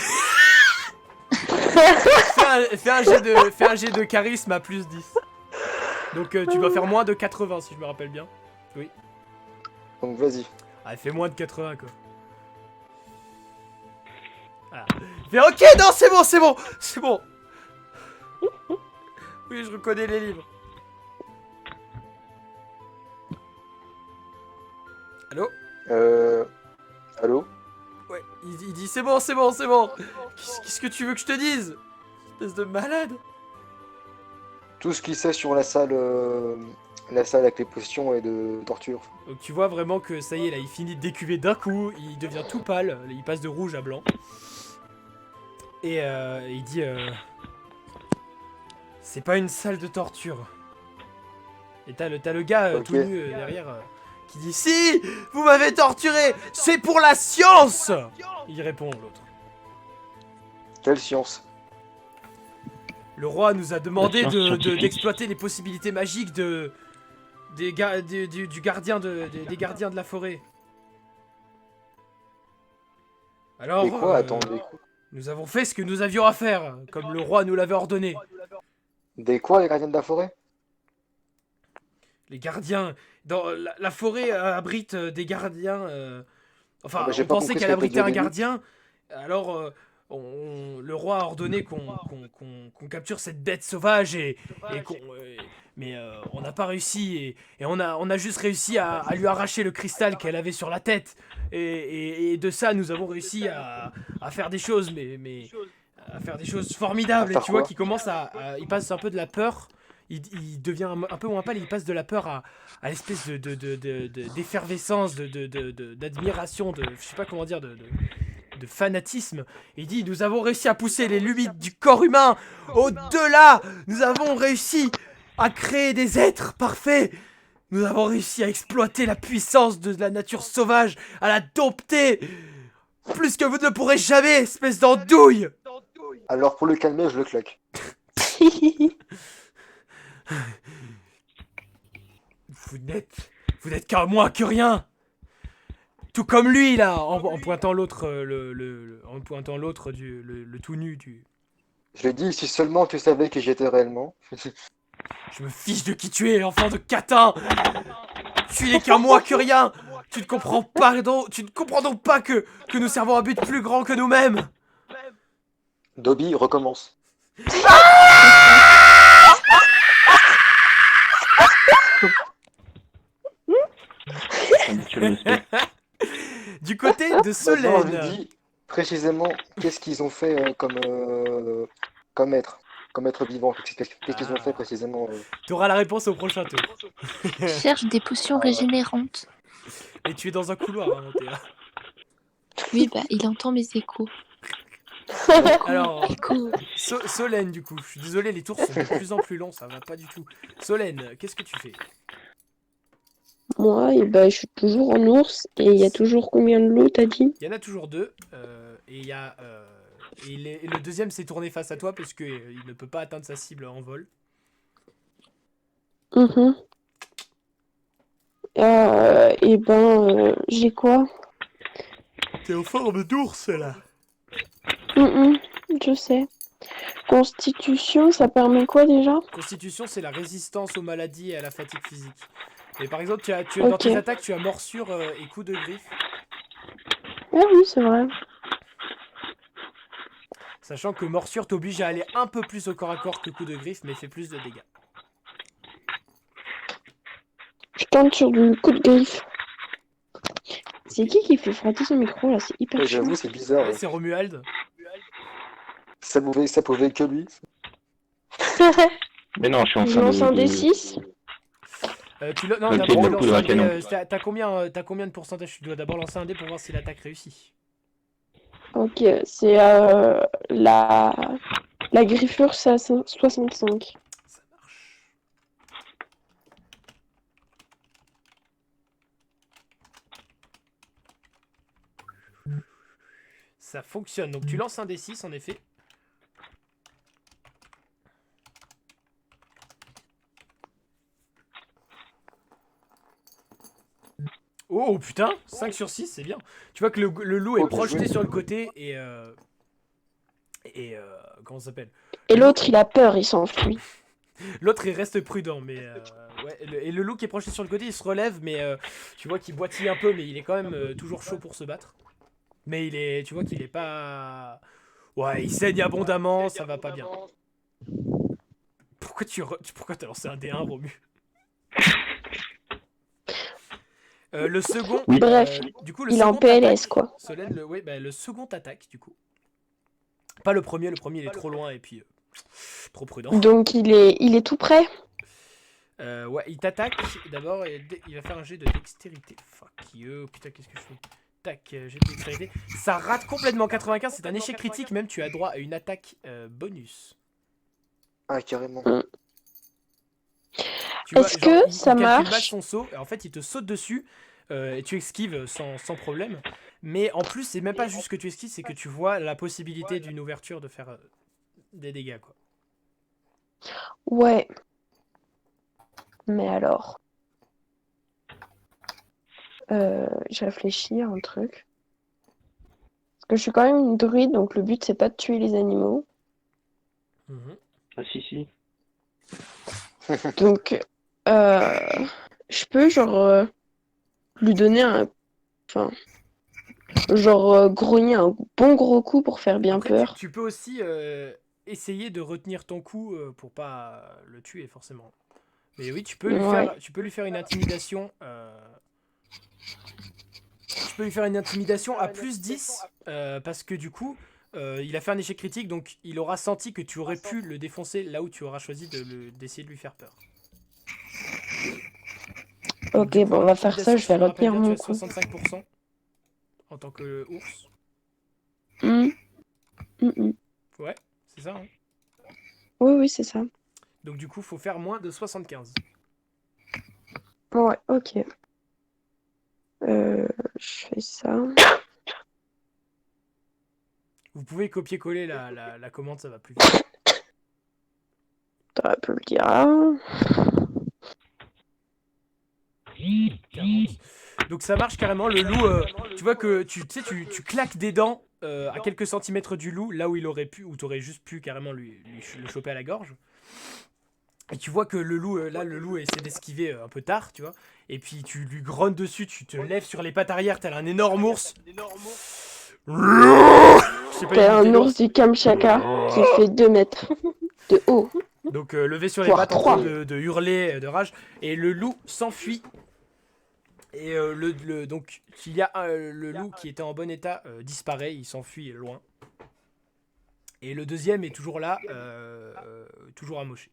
S1: Fais un jet de charisme à plus 10. Donc tu dois faire moins de 80 si je me rappelle bien.
S3: Donc vas-y.
S1: Ah, fais moins de 80 quoi. Voilà. Il fait ok, non, c'est bon. Oui, je reconnais les livres. Allô?
S3: Allô?
S1: Ouais, il dit c'est bon. Qu'est-ce que tu veux que je te dise? Espèce de malade.
S3: Tout ce qu'il sait sur la salle avec les potions et de torture.
S1: Donc tu vois vraiment que ça y est là, il finit de décuver d'un coup, il devient tout pâle, il passe de rouge à blanc. Et il dit c'est pas une salle de torture. Et t'as le gars
S3: Ok.
S1: tout nu derrière qui dit si vous m'avez torturé, c'est pour la science. Il répond l'autre.
S3: Quelle science?
S1: Le roi nous a demandé
S4: La science scientifique.
S1: d'exploiter les possibilités magiques du gardien des gardiens de la forêt. Alors,
S3: Et quoi? Attendez.
S1: nous avons fait ce que nous avions à faire, comme le roi nous l'avait ordonné.
S3: Des quoi, les gardiens de la forêt?
S1: Les gardiens, dans la forêt abrite des gardiens. Enfin,
S3: Ah bah, j'ai
S1: on
S3: pas
S1: pensait
S3: compris ce
S1: qu'elle
S3: que t'as
S1: abritait
S3: dit au
S1: un
S3: début.
S1: gardien. Alors, le roi a ordonné qu'on capture cette bête sauvage mais on n'a pas réussi et on a juste réussi à lui arracher le cristal qu'elle avait sur la tête et de ça nous avons réussi à faire des choses mais à faire des choses formidables.
S3: À
S1: Et
S3: faire
S1: tu vois
S3: quoi?
S1: qu'il commence il passe un peu de la peur, il devient un peu moins pâle, il passe de la peur à l'espèce d'effervescence, d'admiration, je sais pas comment dire, de fanatisme. Il dit: nous avons réussi à pousser les limites du corps humain au-delà. Nous avons réussi à créer des êtres parfaits. Nous avons réussi à exploiter la puissance de la nature sauvage, à la dompter plus que vous ne le pourrez jamais, espèce d'andouille.
S3: Alors pour le calmer, je le claque.
S1: Vous n'êtes qu'un moins que rien. Tout comme lui là, en pointant l'autre, en pointant l'autre le tout nu du.
S3: Je lui dis, si seulement tu savais qui j'étais réellement.
S1: Je me fiche de qui tu es, enfant de catin. Tu n'es qu'un moins que rien. Tu ne comprends donc pas que nous servons un but plus grand que nous-mêmes.
S3: Dobby, recommence.
S4: Tu le respect.
S1: Du côté de
S3: Maintenant, je lui
S1: Solène.
S3: dis précisément qu'est-ce qu'ils ont fait comme être vivant. Qu'est-ce qu'ils ont fait précisément
S1: Tu auras la réponse au prochain tour.
S6: Cherche des potions régénérantes.
S1: Et tu es dans un couloir, hein, Théa.
S6: Oui, bah, il entend mes échos.
S1: Alors,
S6: Échos.
S1: Solène, du coup. Je suis désolé, les tours sont de plus en plus longs, ça va pas du tout. Solène, qu'est-ce que tu fais?
S2: Moi, je suis toujours en ours et il y a toujours combien de loups, t'as dit?
S1: Il y en a toujours deux. Et il y a. Et le deuxième s'est tourné face à toi parce qu'il ne peut pas atteindre sa cible en vol.
S2: Mhm. J'ai quoi?
S1: T'es en forme d'ours là.
S2: Mhm, je sais. Constitution, ça permet quoi déjà?
S1: Constitution, c'est la résistance aux maladies et à la fatigue physique. Et par exemple, dans
S2: Ok.
S1: tes attaques, tu as morsure et coup de griffe.
S2: Ah oui, c'est vrai.
S1: Sachant que morsure t'oblige à aller un peu plus au corps à corps que coup de griffe, mais fait plus de dégâts.
S2: Je tente sur du coup de griffe. C'est qui fait frotter son micro là? C'est hyper
S3: Et
S2: chiant.
S3: j'avoue, c'est bizarre.
S1: Ouais, c'est Romuald.
S3: Ça pouvait que lui.
S4: Mais non, je suis en
S2: Je
S4: train
S2: lance un
S4: de...
S2: D6.
S1: Non,
S4: Ok,
S1: d'abord, tu
S4: beaucoup
S1: lances
S4: de
S1: un dé.
S4: canon.
S1: T'as combien de pourcentage? Tu dois d'abord lancer un dé pour voir si l'attaque réussit.
S2: Ok, c'est la griffure, c'est à 65.
S1: Ça marche. Ça fonctionne. Donc tu lances un D6 en effet. Oh putain, 5 sur 6, c'est bien. Tu vois que le loup est
S3: Oh, bien
S1: projeté
S3: joué.
S1: sur le côté et comment ça s'appelle?
S2: Et l'autre, il a peur, il s'enfuit.
S1: L'autre il reste prudent, mais ouais. Et le loup qui est projeté sur le côté, il se relève, mais tu vois qu'il boitille un peu, mais il est quand même toujours chaud pour se battre. Mais tu vois qu'il est pas. Ouais, il saigne abondamment, ça va pas bien. Pourquoi t'as lancé un D1, Romu? Le second.
S4: Oui.
S2: Bref,
S1: du coup, le
S2: il est en
S1: second
S2: PLS,
S1: attaque,
S2: quoi.
S1: Solène, le second attaque, du coup. Pas le premier il est trop loin et puis trop prudent.
S2: Donc il est tout prêt.
S1: Ouais, il t'attaque d'abord et il va faire un jet de dextérité. Fuck you, putain, qu'est-ce que je fais? Tac, jet de dextérité. Ça rate complètement 95, c'est un échec critique, même tu as droit à une attaque bonus.
S3: Ah, carrément.
S1: Tu
S2: Est-ce que ça
S1: calcule mal
S2: marche?
S1: son saut, et en fait il te saute dessus et tu esquives sans problème. Mais en plus, c'est même pas juste que tu esquives, c'est que tu vois la possibilité d'une ouverture de faire des dégâts, quoi.
S2: Ouais. Mais alors. Je réfléchis à un truc. Parce que je suis quand même une druide, donc le but c'est pas de tuer les animaux.
S1: Mhm.
S4: Ah si.
S2: Donc, je peux genre lui donner un. Enfin, Genre grogner un bon gros coup pour faire bien
S1: Après,
S2: peur.
S1: tu peux aussi essayer de retenir ton coup pour pas le tuer forcément. Mais oui,
S2: Ouais.
S1: tu peux lui faire une intimidation. Tu peux lui faire une intimidation à plus 10 parce que du coup, il a fait un échec critique, donc il aura senti que tu aurais pu le défoncer là où tu auras choisi d'essayer de lui faire peur. Donc,
S2: Ok,
S1: du coup,
S2: bon,
S1: en
S2: on va faire ça,
S1: intimidation,
S2: je
S1: si
S2: vais
S1: je me rappelle
S2: retenir
S1: bien, tu
S2: mon
S1: as
S2: coup.
S1: 65% en tant que ours.
S2: Hmm, hmm.
S1: Ouais, c'est ça. Hein.
S2: Oui, oui, c'est ça.
S1: Donc du coup, faut faire moins de 75.
S2: Ouais, ok. Je fais ça.
S1: Vous pouvez copier-coller la commande, ça va plus vite.
S2: T'aurais pu le dire avant.
S1: 40. Donc ça marche carrément. Le loup, tu vois que tu claques des dents à quelques centimètres du loup, là où il aurait pu, ou t'aurais juste pu carrément le choper à la gorge. Et tu vois que le loup, là, le loup essaie d'esquiver un peu tard, tu vois. Et puis tu lui grogne dessus, tu te lèves sur les pattes arrière, tel un énorme ours. Je sais pas
S2: T'es un
S1: imiter
S2: ours
S1: l'ours.
S2: du Kamchatka qui fait 2 mètres de haut.
S1: Donc levé sur les
S2: Voire
S1: pattes en train
S2: 3.
S1: de hurler de rage. Et le loup s'enfuit. Et donc il y a le loup qui était en bon état disparaît, il s'enfuit loin. Et le deuxième est toujours là, toujours amoché.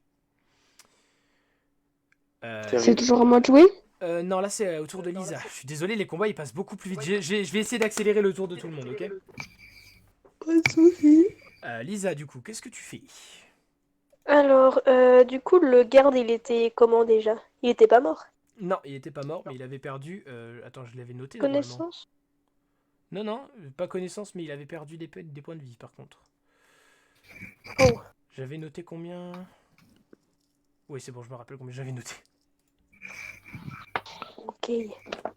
S2: C'est toujours à moi de jouer?
S1: Non, là c'est au tour de Lisa. Je suis désolé, les combats ils passent beaucoup plus vite. Je vais essayer d'accélérer le tour de tout le monde, ok?
S2: Pas de soucis.
S1: Lisa, du coup, qu'est-ce que tu fais?
S7: Alors, du coup, le garde, il était comment déjà? Il était pas mort?
S1: Non, il était pas mort, mais il avait perdu. Attends, je l'avais noté normalement.
S7: Connaissance?
S1: Non, non, pas connaissance, mais il avait perdu des points de vie par contre.
S7: Oh.
S1: J'avais noté combien? Oui, c'est bon, je me rappelle combien j'avais noté.
S7: Ok.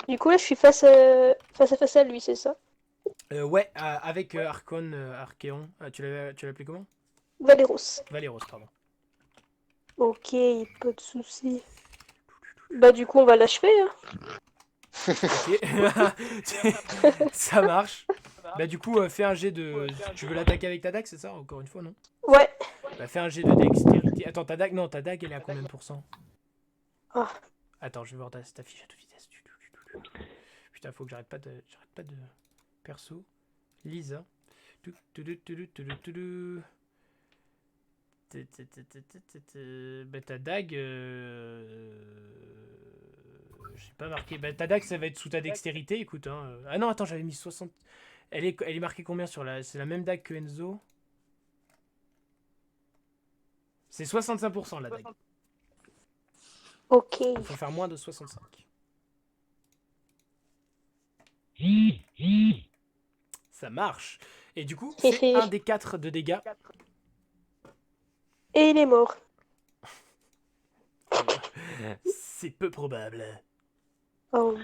S7: Du coup, là, je suis face à lui, c'est ça?
S1: Ouais, avec Archéon. Tu l'as appelé comment?
S7: Valéros.
S1: Valéros, pardon.
S7: Ok, pas de soucis. Bah, du coup, on va l'achever, hein.
S1: Ok. Ça marche. Bah, du coup, fais un jet de. Tu veux l'attaquer avec ta dague, c'est ça? Encore une fois, non?
S7: Ouais.
S1: Bah, fais un jet de dextérité. Attends, ta dague, non, ta dague, elle est à combien de pourcents?
S7: Ah.
S1: Attends, je vais voir ta fiche à toute vitesse. Putain, faut que j'arrête pas de perso. Lisa. Bah, ta dague. J'ai pas marqué. Bah, ta dague, ça va être sous ta dextérité, écoute. Hein. Ah non, attends, j'avais mis 60. Elle est marquée combien sur la. C'est la même dague que Enzo? C'est 65% la dague.
S7: Ok.
S1: Il faut faire moins de 65. Ça marche. Et du coup, c'est un des 4 de dégâts.
S7: Et il est mort.
S1: C'est peu probable.
S7: Oh.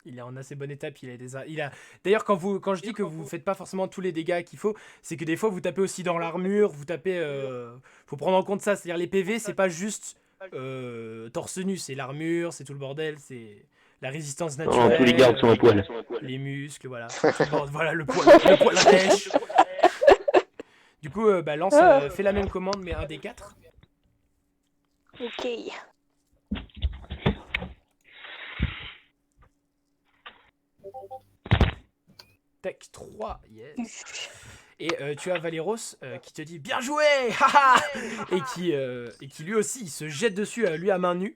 S1: Il est en assez bon état. Puis il a... D'ailleurs, quand je dis que vous faites pas forcément tous les dégâts qu'il faut, c'est que des fois vous tapez aussi dans l'armure. Vous tapez. Faut prendre en compte ça. C'est-à-dire les PV, c'est pas juste torse nu, c'est l'armure, c'est tout le bordel, c'est la résistance naturelle.
S4: Oh, tous les gardes sont à poil.
S1: Les muscles, voilà. Voilà le poil rêche. Du coup, bah, lance, fais la même commande, mais un des 4.
S7: Ok.
S1: Tac, 3, yes. Et tu as Valéros qui te dit bien joué, haha, et qui lui aussi il se jette dessus, lui à main nue.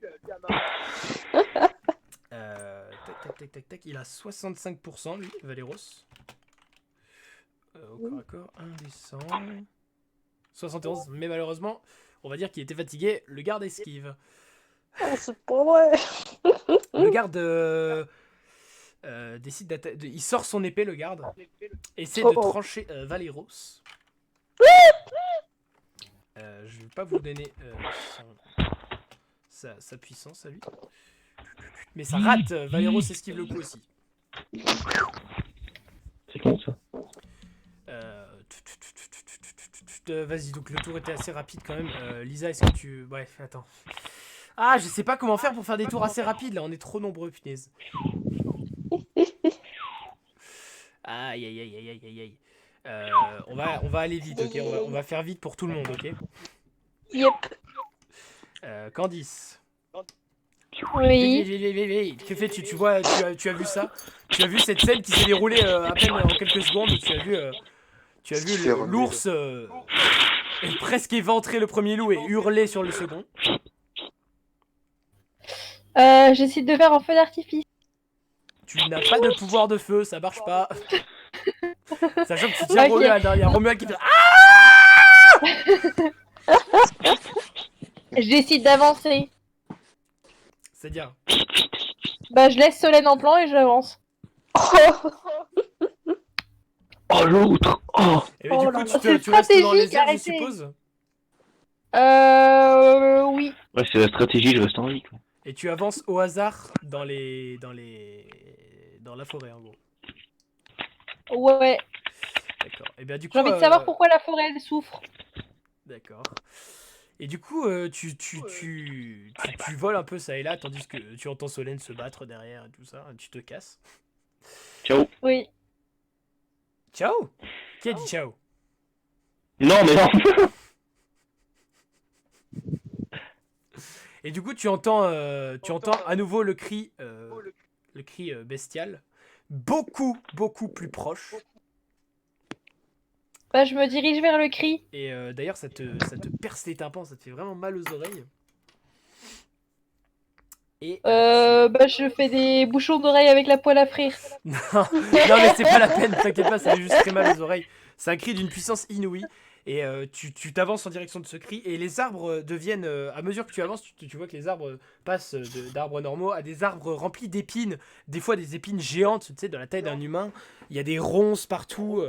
S1: Tac, il a 65% lui, Valéros. Au corps à corps, 1 des 100. 71, mais malheureusement, on va dire qu'il était fatigué, le garde esquive.
S7: Oh, c'est pas vrai.
S1: Le garde décide d'attaquer. Il sort son épée, le garde. Essaie de trancher Valéros. Je vais pas vous donner sa puissance à lui. Mais ça rate. Valéros esquive le coup aussi.
S4: C'est con ça.
S1: Vas-y, donc le tour était assez rapide quand même. Lisa, est-ce que tu... Bref, attends. Ah, je sais pas comment faire pour faire des tours assez rapides, là. On est trop nombreux, punaise. Aïe, aïe, aïe, aïe, aïe, aïe, aïe. On va aller vite, ok? On va faire vite pour tout le monde, ok?
S7: Yep.
S1: Candice. Vite,
S5: Oui.
S1: vite, vite, vite, vite. Que fais-tu? Tu vois, tu as vu ça? Tu as vu cette scène qui s'est déroulée à peine en quelques secondes. Tu as vu
S3: Faire
S1: l'ours presque éventrer le premier loup et hurler sur le second.
S5: J'essaie de faire un feu d'artifice.
S1: Tu n'as pas de pouvoir de feu, ça marche pas. Sachant que tu tiens
S5: Ok.
S1: Romuald, hein, il y a Romuald qui fait
S5: J'essaie d'avancer.
S1: C'est-à-dire.
S5: Bah, je laisse Solène en plan et j'avance.
S4: Oh, l'autre. Oh.
S1: Et du
S5: Oh
S1: coup,
S5: là
S1: tu,
S5: là,
S1: te,
S5: c'est
S1: tu restes dans les
S5: stratégique,
S1: airs, je
S5: arrêtez.
S1: suppose.
S5: Oui.
S4: Ouais, c'est la stratégie, je reste en vie, quoi.
S1: Et tu avances au hasard dans la forêt, en gros.
S5: Ouais.
S1: D'accord. Et bien du coup.
S5: J'ai envie de savoir pourquoi la forêt elle souffre.
S1: D'accord. Et du coup, tu voles un peu ça et là, tandis que tu entends Solène se battre derrière et tout ça. Tu te casses.
S4: Ciao.
S5: Oui.
S1: Ciao. Qui a dit ciao?
S4: Non, mais non.
S1: Et du coup, tu entends à nouveau le cri bestial, beaucoup plus proche.
S5: Bah, je me dirige vers le cri.
S1: Et d'ailleurs, ça te perce les tympans, ça te fait vraiment mal aux oreilles. Et
S5: Bah, je fais des bouchons d'oreilles avec la poêle à frire.
S1: non, mais c'est pas la peine, t'inquiète pas, ça fait juste très mal aux oreilles. C'est un cri d'une puissance inouïe. Et tu t'avances en direction de ce cri. Et les arbres deviennent, à mesure que tu avances, tu vois que les arbres passent d'arbres normaux à des arbres remplis d'épines. Des fois des épines géantes, tu sais, de la taille d'un humain. Il y a des ronces partout.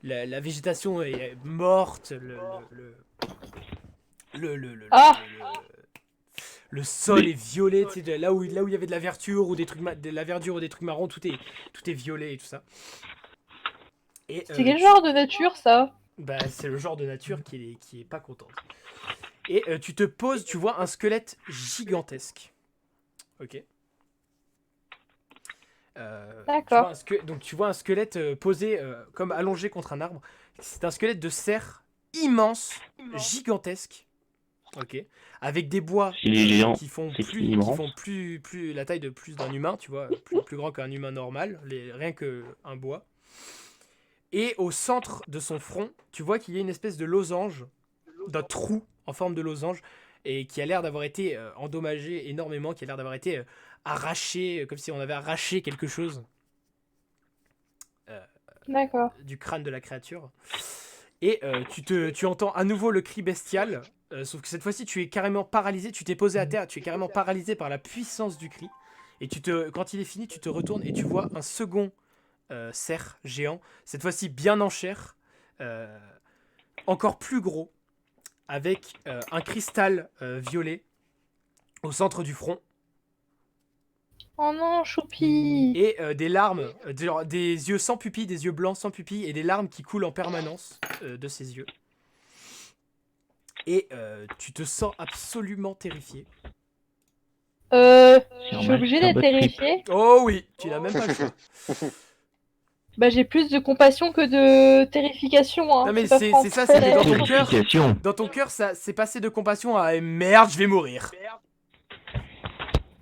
S1: La végétation est morte.
S5: Ah.
S1: Le sol est violet, tu sais, là où il y avait de la verdure ou des trucs de la verdure ou des trucs marrons, tout est violet et tout ça. Et,
S5: C'est quel genre de nature ça?
S1: bah, c'est le genre de nature qui est pas contente. Et tu te poses, tu vois un squelette gigantesque. Ok.
S5: D'accord.
S1: Donc tu vois un squelette posé comme allongé contre un arbre. C'est un squelette de cerf immense, gigantesque. Ok. Avec des bois
S4: S'il est géant,
S1: qui font
S4: c'est
S1: plus
S4: immense.
S1: la taille de plus d'un humain, tu vois, plus grand qu'un humain normal, rien que un bois. Et au centre de son front, tu vois qu'il y a une espèce de losange, d'un trou en forme de losange, et qui a l'air d'avoir été endommagé énormément, qui a l'air d'avoir été arraché, comme si on avait arraché quelque chose
S5: D'accord.
S1: du crâne de la créature. Et tu entends à nouveau le cri bestial, sauf que cette fois-ci tu es carrément paralysé, tu t'es posé à terre, tu es carrément paralysé par la puissance du cri. Et quand il est fini, tu te retournes et tu vois un second cerf géant, cette fois-ci bien en chair, encore plus gros, avec un cristal violet au centre du front
S5: Oh non, choupi.
S1: et des larmes, des yeux sans pupilles, des yeux blancs sans pupilles et des larmes qui coulent en permanence de ses yeux. Et tu te sens absolument terrifié.
S5: Je suis
S4: Normal,
S5: obligée
S4: c'est un
S5: d'être
S4: bad trip.
S5: terrifiée.
S1: Oh oui, tu n'as même pas le choix.
S5: Bah, j'ai plus de compassion que de terrification. Hein.
S1: Non mais
S5: pas
S1: c'est
S5: français.
S1: ça, c'est que
S4: Terrification.
S1: dans ton cœur, ça c'est passé de compassion à merde, je vais mourir.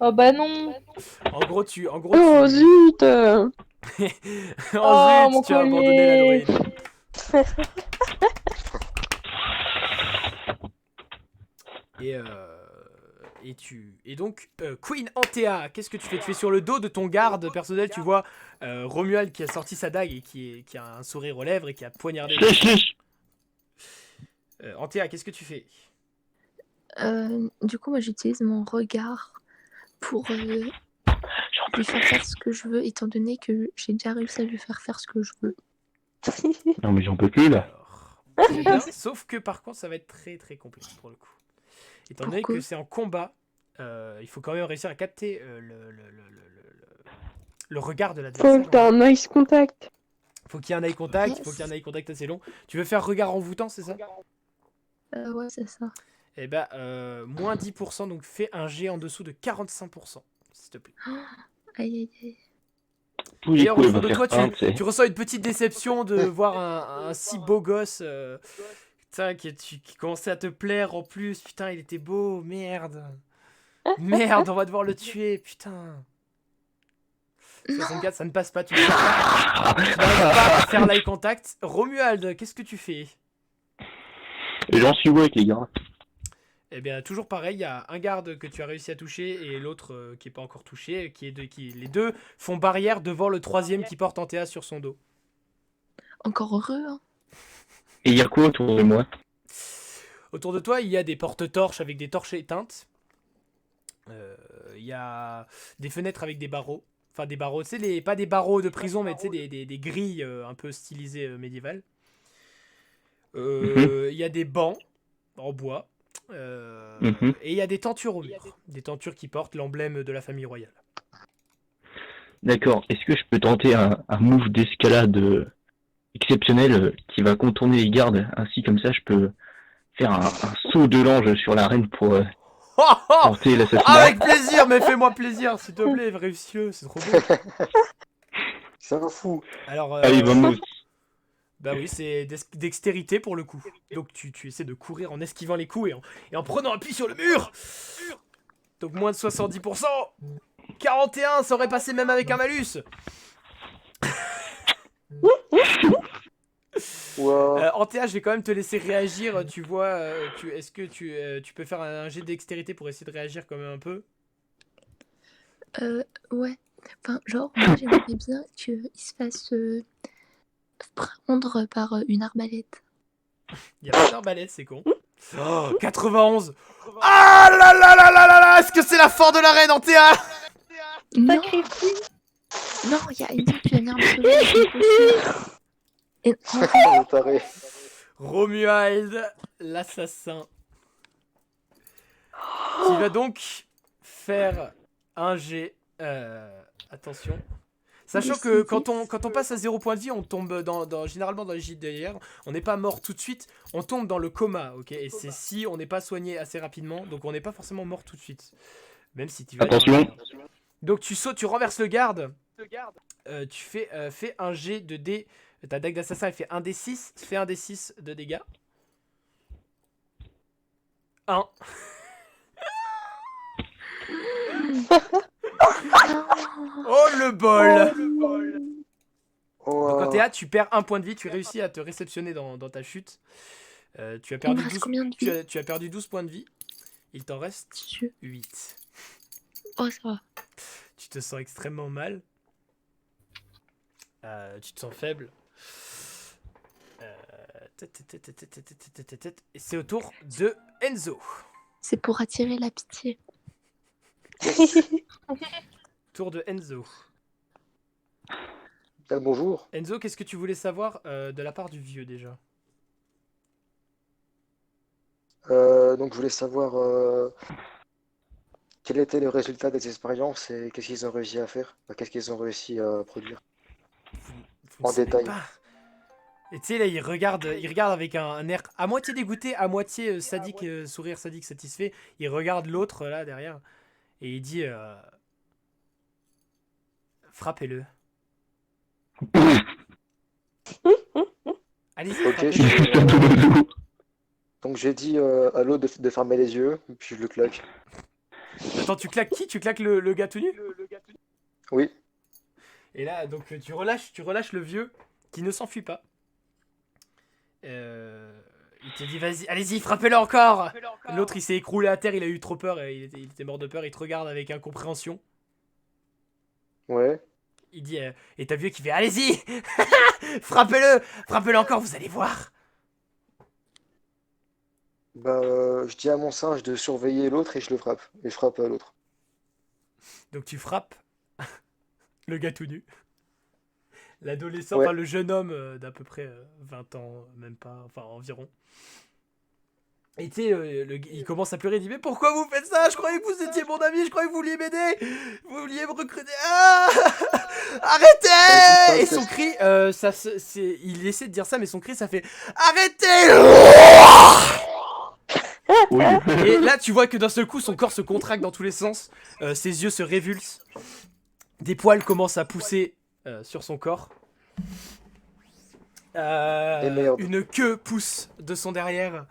S5: Oh bah non.
S1: En gros, tu
S2: Oh zut
S1: oh
S5: Oh,
S1: zut,
S5: mon
S1: tu as abandonné la
S5: collier.
S1: droïde. Et donc Queen Antea, qu'est-ce que tu fais? Tu es sur le dos de ton garde personnel, tu vois Romuald qui a sorti sa dague et qui a un sourire aux lèvres et qui a poignardé.
S4: Lèche.
S1: Antea, qu'est-ce que tu fais?
S6: Du coup, moi, j'utilise mon regard pour lui faire ce que je veux, étant donné que j'ai déjà réussi à lui faire ce que je veux.
S4: Non, mais j'en peux plus, là.
S1: Alors, très bien, sauf que par contre ça va être très très compliqué pour le coup. Étant donné
S6: Pourquoi
S1: que c'est en combat, il faut quand même réussir à capter le regard de
S2: Faut
S1: l'adversaire.
S2: que t'aies un nice contact.
S1: Faut qu'il y ait un eye contact, il
S6: Yes.
S1: faut qu'il y ait un eye contact assez long. Tu veux faire regard envoûtant, c'est ça?
S6: Ouais, c'est ça.
S1: Eh ben, moins 10%, donc fais un jet en dessous de 45%, s'il te plaît.
S6: Aïe, aïe, aïe.
S4: Tous les
S1: D'ailleurs,
S4: coups,
S1: au
S4: il
S1: fond
S4: va
S1: de toi,
S4: faire un, tu sais.
S1: tu ressens une petite déception de voir un si beau gosse putain, qui commençait à te plaire en plus. Putain, il était beau, merde. Merde, on va devoir le tuer, putain. 64, ça ne passe pas, tu n'arrives pas à faire l'eye contact. Romuald, qu'est-ce que tu fais?
S4: Et j'en suis où avec les gars?
S1: Eh bien, toujours pareil, il y a un garde que tu as réussi à toucher et l'autre qui n'est pas encore touché. Les deux font barrière devant le troisième qui porte Antea sur son dos.
S6: Encore heureux, hein.
S4: Et il y a quoi autour de moi?
S1: Autour de toi, il y a des porte-torches avec des torches éteintes. Il y a des fenêtres avec des barreaux. Enfin, des barreaux, tu sais, pas des barreaux de prison, mais tu sais, des grilles un peu stylisées médiévales. Il y a des bancs en bois. Et il y a des tentures au mur. Des tentures qui portent l'emblème de la famille royale.
S4: D'accord. Est-ce que je peux tenter un move d'escalade exceptionnel qui va contourner les gardes? Ainsi, comme ça, je peux faire un saut de l'ange sur l'arène pour tenter l'assassinat.
S1: Avec plaisir, mais fais-moi plaisir, s'il te plaît, Vréussieux, c'est trop beau.
S3: C'est un fou.
S1: Alors,
S4: Allez, vamos.
S1: bah oui, c'est dextérité pour le coup. Donc tu essaies de courir en esquivant les coups et en prenant appui sur le mur. Donc moins de 70%. 41, ça aurait passé même avec un malus.
S3: Wow.
S1: Antea, je vais quand même te laisser réagir. Tu vois, est-ce que tu peux faire un jet de dextérité pour essayer de réagir quand même un peu?
S6: Ouais. Enfin, genre, moi j'aimerais bien qu'il se fasse prendre par une arbalète.
S1: Il y a pas d'arbalète, c'est con. Oh, 91. Ah là là là là là là. Est-ce que c'est la fin de l'arène, Antea?
S6: Non, non, il y a une qui va venir me sauver, c'est possible. Et en fait,
S3: Oh, le taré.
S1: Romuald, l'assassin. Qui va donc faire un jet. Attention. Sachant que quand on passe à 0 point de vie, on tombe généralement dans les JDR, on n'est pas mort tout de suite, on tombe dans le coma, ok? Et c'est si on n'est pas soigné assez rapidement, donc on n'est pas forcément mort tout de suite. Même si tu vas...
S4: Attention.
S1: Donc tu sautes, tu renverses le garde. Tu fais un jet de dés. Ta dague d'assassin, elle fait 1 d6. Fais 1 d6 de dégâts. 1. Oh le bol!
S3: Oh,
S1: Donc Antea, tu perds 1 point de vie, tu réussis à te réceptionner dans ta chute. Tu as
S6: il
S1: perdu
S6: me reste
S1: 12,
S6: combien de vie?
S1: tu as perdu 12 points de vie. Il t'en reste
S6: Je-
S1: 8.
S6: Oh, ça va.
S1: Tu te sens extrêmement mal. Tu te sens faible. Et c'est au tour de Enzo.
S6: C'est pour attirer la pitié.
S1: Tour de Enzo.
S3: bonjour.
S1: Enzo, qu'est-ce que tu voulais savoir de la part du vieux déjà?
S3: Donc je voulais savoir quel était le résultat des expériences et qu'est-ce qu'ils ont réussi à faire, enfin, qu'est-ce qu'ils ont réussi à produire.
S1: Vous
S3: En
S1: ne savez
S3: détail.
S1: pas. Et tu sais, là, il regarde avec un air à moitié dégoûté, à moitié sadique, sourire sadique satisfait. Il regarde l'autre, là, derrière, et il dit frappez-le. Allez-y,
S3: Ok,
S1: frappez-le.
S3: donc j'ai dit à l'autre de fermer les yeux, puis je le claque.
S1: Attends, tu claques qui? Tu claques le gars tout nu?
S3: Oui.
S1: Et là, donc, tu relâches le vieux, qui ne s'enfuit pas. Il te dit vas-y, allez-y, frappez-le encore. L'autre il s'est écroulé à terre, il a eu trop peur, et il était mort de peur, il te regarde avec incompréhension.
S3: Ouais.
S1: Il dit et t'as vu qui fait allez-y, frappez-le encore, vous allez voir.
S3: Bah, je dis à mon singe de surveiller l'autre et je le frappe. Et je frappe l'autre.
S1: Donc tu frappes le gars tout nu, l'adolescent,
S3: Ouais.
S1: enfin le jeune homme d'à peu près 20 ans, même pas, enfin environ. Et tu sais, il commence à pleurer, il dit mais pourquoi vous faites ça? Je croyais que vous étiez mon ami, je croyais que vous vouliez m'aider, vous vouliez me recruter. Ah arrêtez! Et son cri, il essaie de dire ça, mais son cri ça fait arrêtez!
S4: Oui.
S1: Et là tu vois que d'un seul coup son corps se contracte dans tous les sens, ses yeux se révulsent, des poils commencent à pousser sur son corps.
S3: merde.
S1: Une queue pousse de son derrière.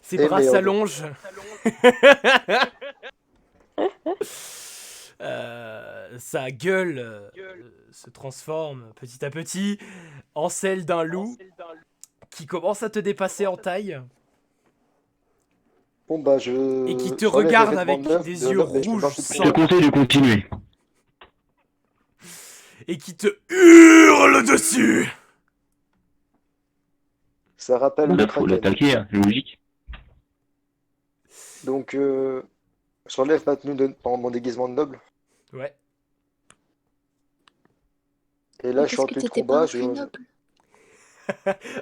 S1: Ses
S3: Et
S1: bras
S3: merde.
S1: s'allongent. Sa gueule se transforme petit à petit en celle d'un loup qui commence à te dépasser en taille
S3: Bon bah je.
S1: et qui te
S3: j'enlève les
S1: regarde
S3: vêtements
S1: avec
S3: neufs
S1: des
S3: de
S1: yeux
S3: l'homme et je me
S1: rouges
S3: mets un coup de
S4: Je
S1: sang
S4: te conseille de continuer.
S1: et qui te hurle dessus.
S3: Ça rappelle le
S4: Là, faut
S3: Kraken.
S4: l'attaquer, hein, logique.
S3: Donc j'enlève ma tenue en mon déguisement de noble.
S1: Ouais.
S3: Et là je suis en
S6: Parce que
S3: tenue de
S6: t'étais pas
S3: combat.
S6: un vrai noble.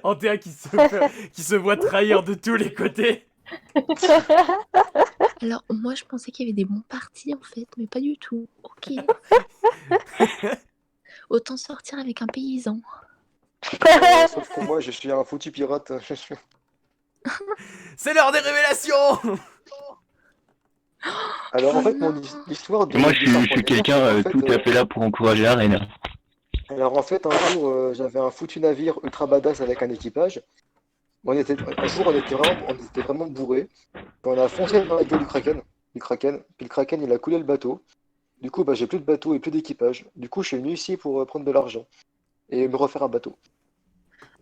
S1: Antea qui se voit trahir de tous les côtés.
S6: Alors, moi, je pensais qu'il y avait des bons partis, en fait, mais pas du tout. Ok. Autant sortir avec un paysan.
S3: Sauf que moi je suis un foutu pirate.
S1: C'est l'heure des révélations.
S3: Alors en fait
S6: Oh
S3: mon histoire de
S4: Moi, je
S3: départ
S4: suis
S3: point
S4: quelqu'un
S3: en fait,
S4: tout à fait là pour encourager la reine.
S3: Alors en fait un jour j'avais un foutu navire ultra badass avec un équipage. Un jour on était vraiment bourrés. On a foncé dans la gueule du Kraken. Puis le Kraken il a coulé le bateau. Du coup bah j'ai plus de bateau et plus d'équipage. Du coup je suis venu ici pour prendre de l'argent et me refaire un bateau.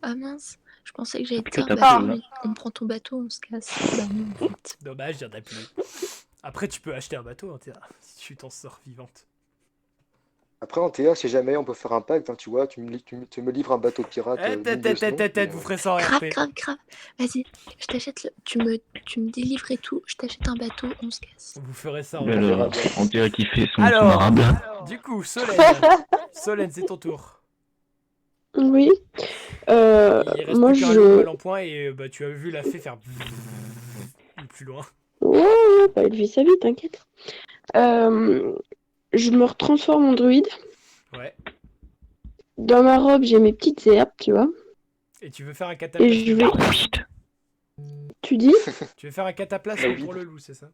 S6: Ah mince, je pensais que j'allais te
S4: Que
S6: dire,
S4: t'as
S6: bah,
S4: pris,
S6: on prend ton bateau, on se casse. Bah non, en fait.
S1: Dommage, il y en a plus. Après, tu peux acheter un bateau, Antea, si tu t'en sors vivante.
S3: Après en TA si jamais on peut faire un pacte, hein, tu vois, tu me livres un bateau pirate digne de ce nom, et,
S1: Vous ferez ça en
S6: Grave,
S1: RP.
S6: grave, grave. Vas-y, je t'achète le... Tu me délivres et tout, je t'achète un bateau, on se casse.
S1: Vous ferez ça en
S3: verra
S4: Alors,
S3: bien.
S4: on dirait qu'il fait son
S1: Alors,
S4: arabe.
S1: du coup, Solène. Solène, c'est ton tour.
S2: Oui.
S1: Il reste
S2: Moi,
S1: plus qu'un loup mal
S2: je.
S1: en point et bah, tu as vu la fée faire plus loin.
S2: Ouais, bah, elle vit sa vie, t'inquiète. Je me retransforme en druide.
S1: Ouais.
S2: Dans ma robe, j'ai mes petites herbes, tu vois.
S1: Et tu veux faire un
S2: Et
S1: cataplasme.
S2: je vais. Tu dis?
S1: Tu veux faire un cataplasme pour le loup, c'est ça?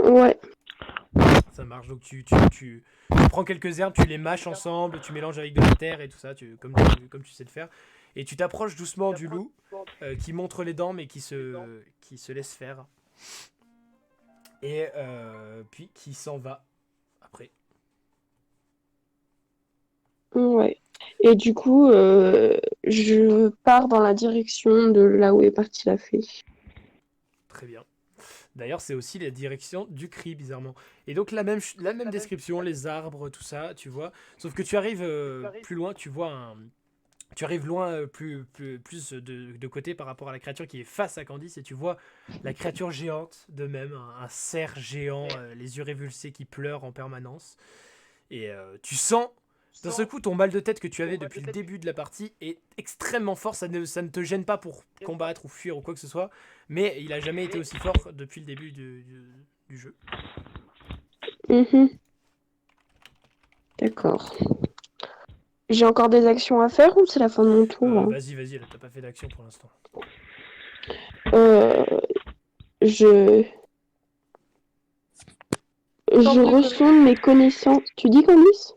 S2: Ouais.
S1: Ça marche. Donc tu prends quelques herbes, tu les mâches ensemble, tu mélanges avec de la terre et tout ça, comme tu sais le faire. Et tu t'approches doucement du loup qui montre les dents mais qui se laisse faire. Et puis qui s'en va après.
S2: Ouais. Et du coup, je pars dans la direction de là où est partie la fée.
S1: Très bien. D'ailleurs, c'est aussi la direction du cri, bizarrement. Et donc, la même description, les arbres, tout ça, tu vois. Sauf que tu arrives plus loin, tu vois Tu arrives loin, plus de côté par rapport à la créature qui est face à Candice, et tu vois la créature géante de même, un cerf géant, les yeux révulsés qui pleure en permanence. Et tu sens, d'un seul coup, ton mal de tête que tu avais depuis le début de la partie est extrêmement fort. Ça ne te gêne pas pour combattre ou fuir ou quoi que ce soit, mais il a jamais été aussi fort depuis le début du jeu.
S2: Mhm. D'accord. J'ai encore des actions à faire ou c'est la fin de mon tour là?
S1: Vas-y, là, t'as pas fait d'action pour l'instant.
S2: Je ressonne mes connaissances. Tu dis Candice?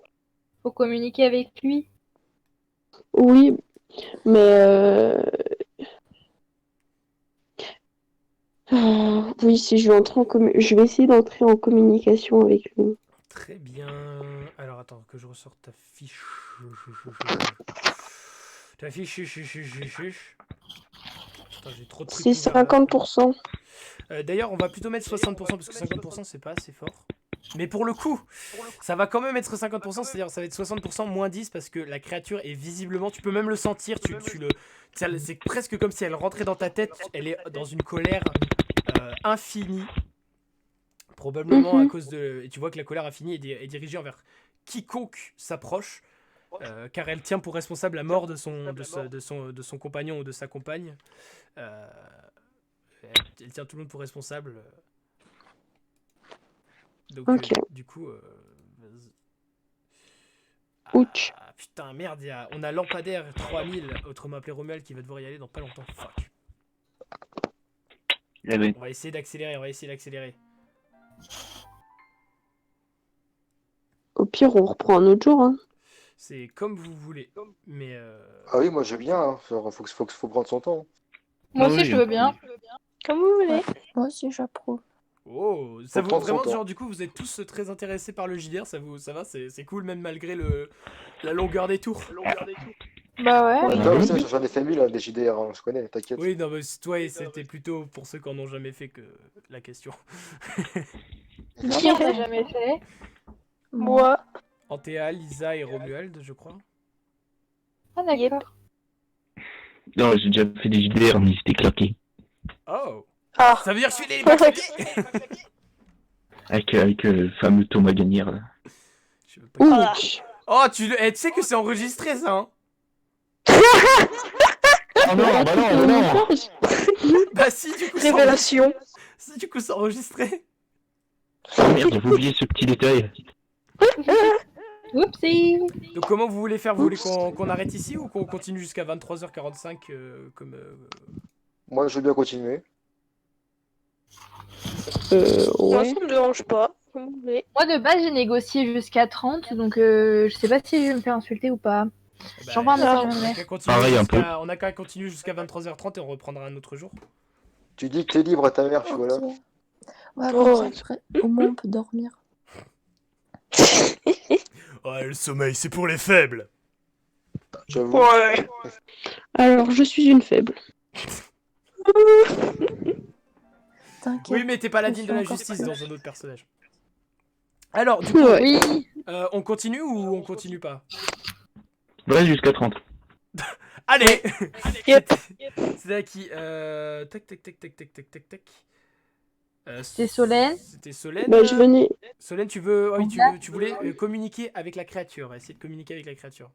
S5: Faut communiquer avec lui.
S2: Oui, mais oui, si je vais entrer je vais essayer d'entrer en communication avec lui.
S1: Très bien. Alors attends, que je ressorte ta fiche. Ta fiche. Attends, j'ai trop de trucs.
S2: C'est 50%.
S1: D'ailleurs, on va plutôt mettre 60% parce que 50% c'est pas assez fort. Mais pour le coup, ça va quand même être 50%, c'est-à-dire ça va être 60% moins 10 parce que la créature est visiblement, tu peux même le sentir, c'est presque comme si elle rentrait dans ta tête, elle est dans une colère infinie. Probablement à cause de... Et tu vois que la colère infinie est dirigée envers quiconque s'approche, car elle tient pour responsable la mort de son compagnon ou de sa compagne. Elle tient tout le monde pour responsable. Donc, du coup...
S2: Ouch.
S1: Putain, merde, on a Lampadaire 3000, autrement appelé Romuald, qui va devoir y aller dans pas longtemps. Fuck. On va essayer d'accélérer.
S2: Au pire, on reprend un autre jour. Hein.
S1: C'est comme vous voulez. Mais
S3: Ah oui, moi je veux bien, hein. Genre, faut prendre son temps.
S5: Moi
S4: Ah
S5: aussi,
S4: oui,
S5: je veux bien.
S7: Comme vous voulez.
S6: Moi aussi, j'approuve.
S1: oh, ça vous
S3: prendre son
S1: vraiment
S3: temps.
S1: genre du coup vous êtes tous très intéressés par le JDR, ça va, c'est cool même malgré la longueur des tours.
S5: Bah ouais.
S3: Ouais, toi, ça, j'en ai fait 1000 des JDR, hein, je connais, t'inquiète.
S1: Oui, non mais toi c'était plutôt pour ceux qui en ont jamais fait que la question.
S5: Qui en a jamais fait?
S7: Moi.
S1: Antea, Lisa et Romuald, je crois.
S5: Ah d'accord.
S4: Non, j'ai déjà fait des JDR, mais c'était claqué.
S1: Oh,
S7: Ah.
S1: ça veut dire que je suis les pas claqués.
S4: Avec le fameux Thomas Gagnère, là.
S1: Je veux pas-
S2: Ouch.
S1: Oh, tu sais que c'est enregistré ça, hein?
S4: Oh non, bah non, bah non.
S1: Bah si, du coup,
S7: Révélation.
S1: si, du coup, c'est enregistré.
S4: Oh merde, j'avais oublié ce petit détail.
S5: Oupsie.
S1: Donc comment vous voulez faire? Vous voulez qu'on arrête ici ou qu'on continue jusqu'à 23h45 comme...
S3: Moi je veux bien continuer.
S7: Moi,
S2: Ouais.
S7: ça me dérange pas. Comme vous voulez.
S5: Moi de base j'ai négocié jusqu'à 30, donc je sais pas si je vais me faire insulter ou pas.
S1: Bah,
S5: J'envoie un message à
S1: on
S5: ma
S1: a
S5: mère.
S1: qu'à continuer
S4: Pareil, un
S1: jusqu'à- on a qu'à continuer jusqu'à 23h30 et on reprendra un autre jour.
S3: Tu dis que t'es libre à ta mère, tu vois là.
S6: Ok. Ouais,
S7: Oh.
S6: comme ça, après, au moins on peut dormir.
S1: Ouais, le sommeil, c'est pour les faibles.
S3: J'avoue.
S7: Ouais.
S2: Alors, je suis une faible.
S6: T'inquiète.
S1: Oui, mais t'es pas la
S6: je
S1: digne
S6: suis
S1: de la
S6: encore
S1: justice
S6: plus.
S1: dans un autre personnage. Alors, du coup,
S2: Ouais.
S5: Oui.
S1: on continue ou on continue pas?
S4: Reste jusqu'à 30.
S1: Allez.
S7: Yep.
S1: C'était à qui? Tac, tac, tac, tac, tac, tac, tac, tac.
S5: C'était Solène.
S1: C'était Solène.
S2: Bah, je venais.
S1: Solène, tu voulais communiquer avec la créature, essayer de communiquer avec la créature.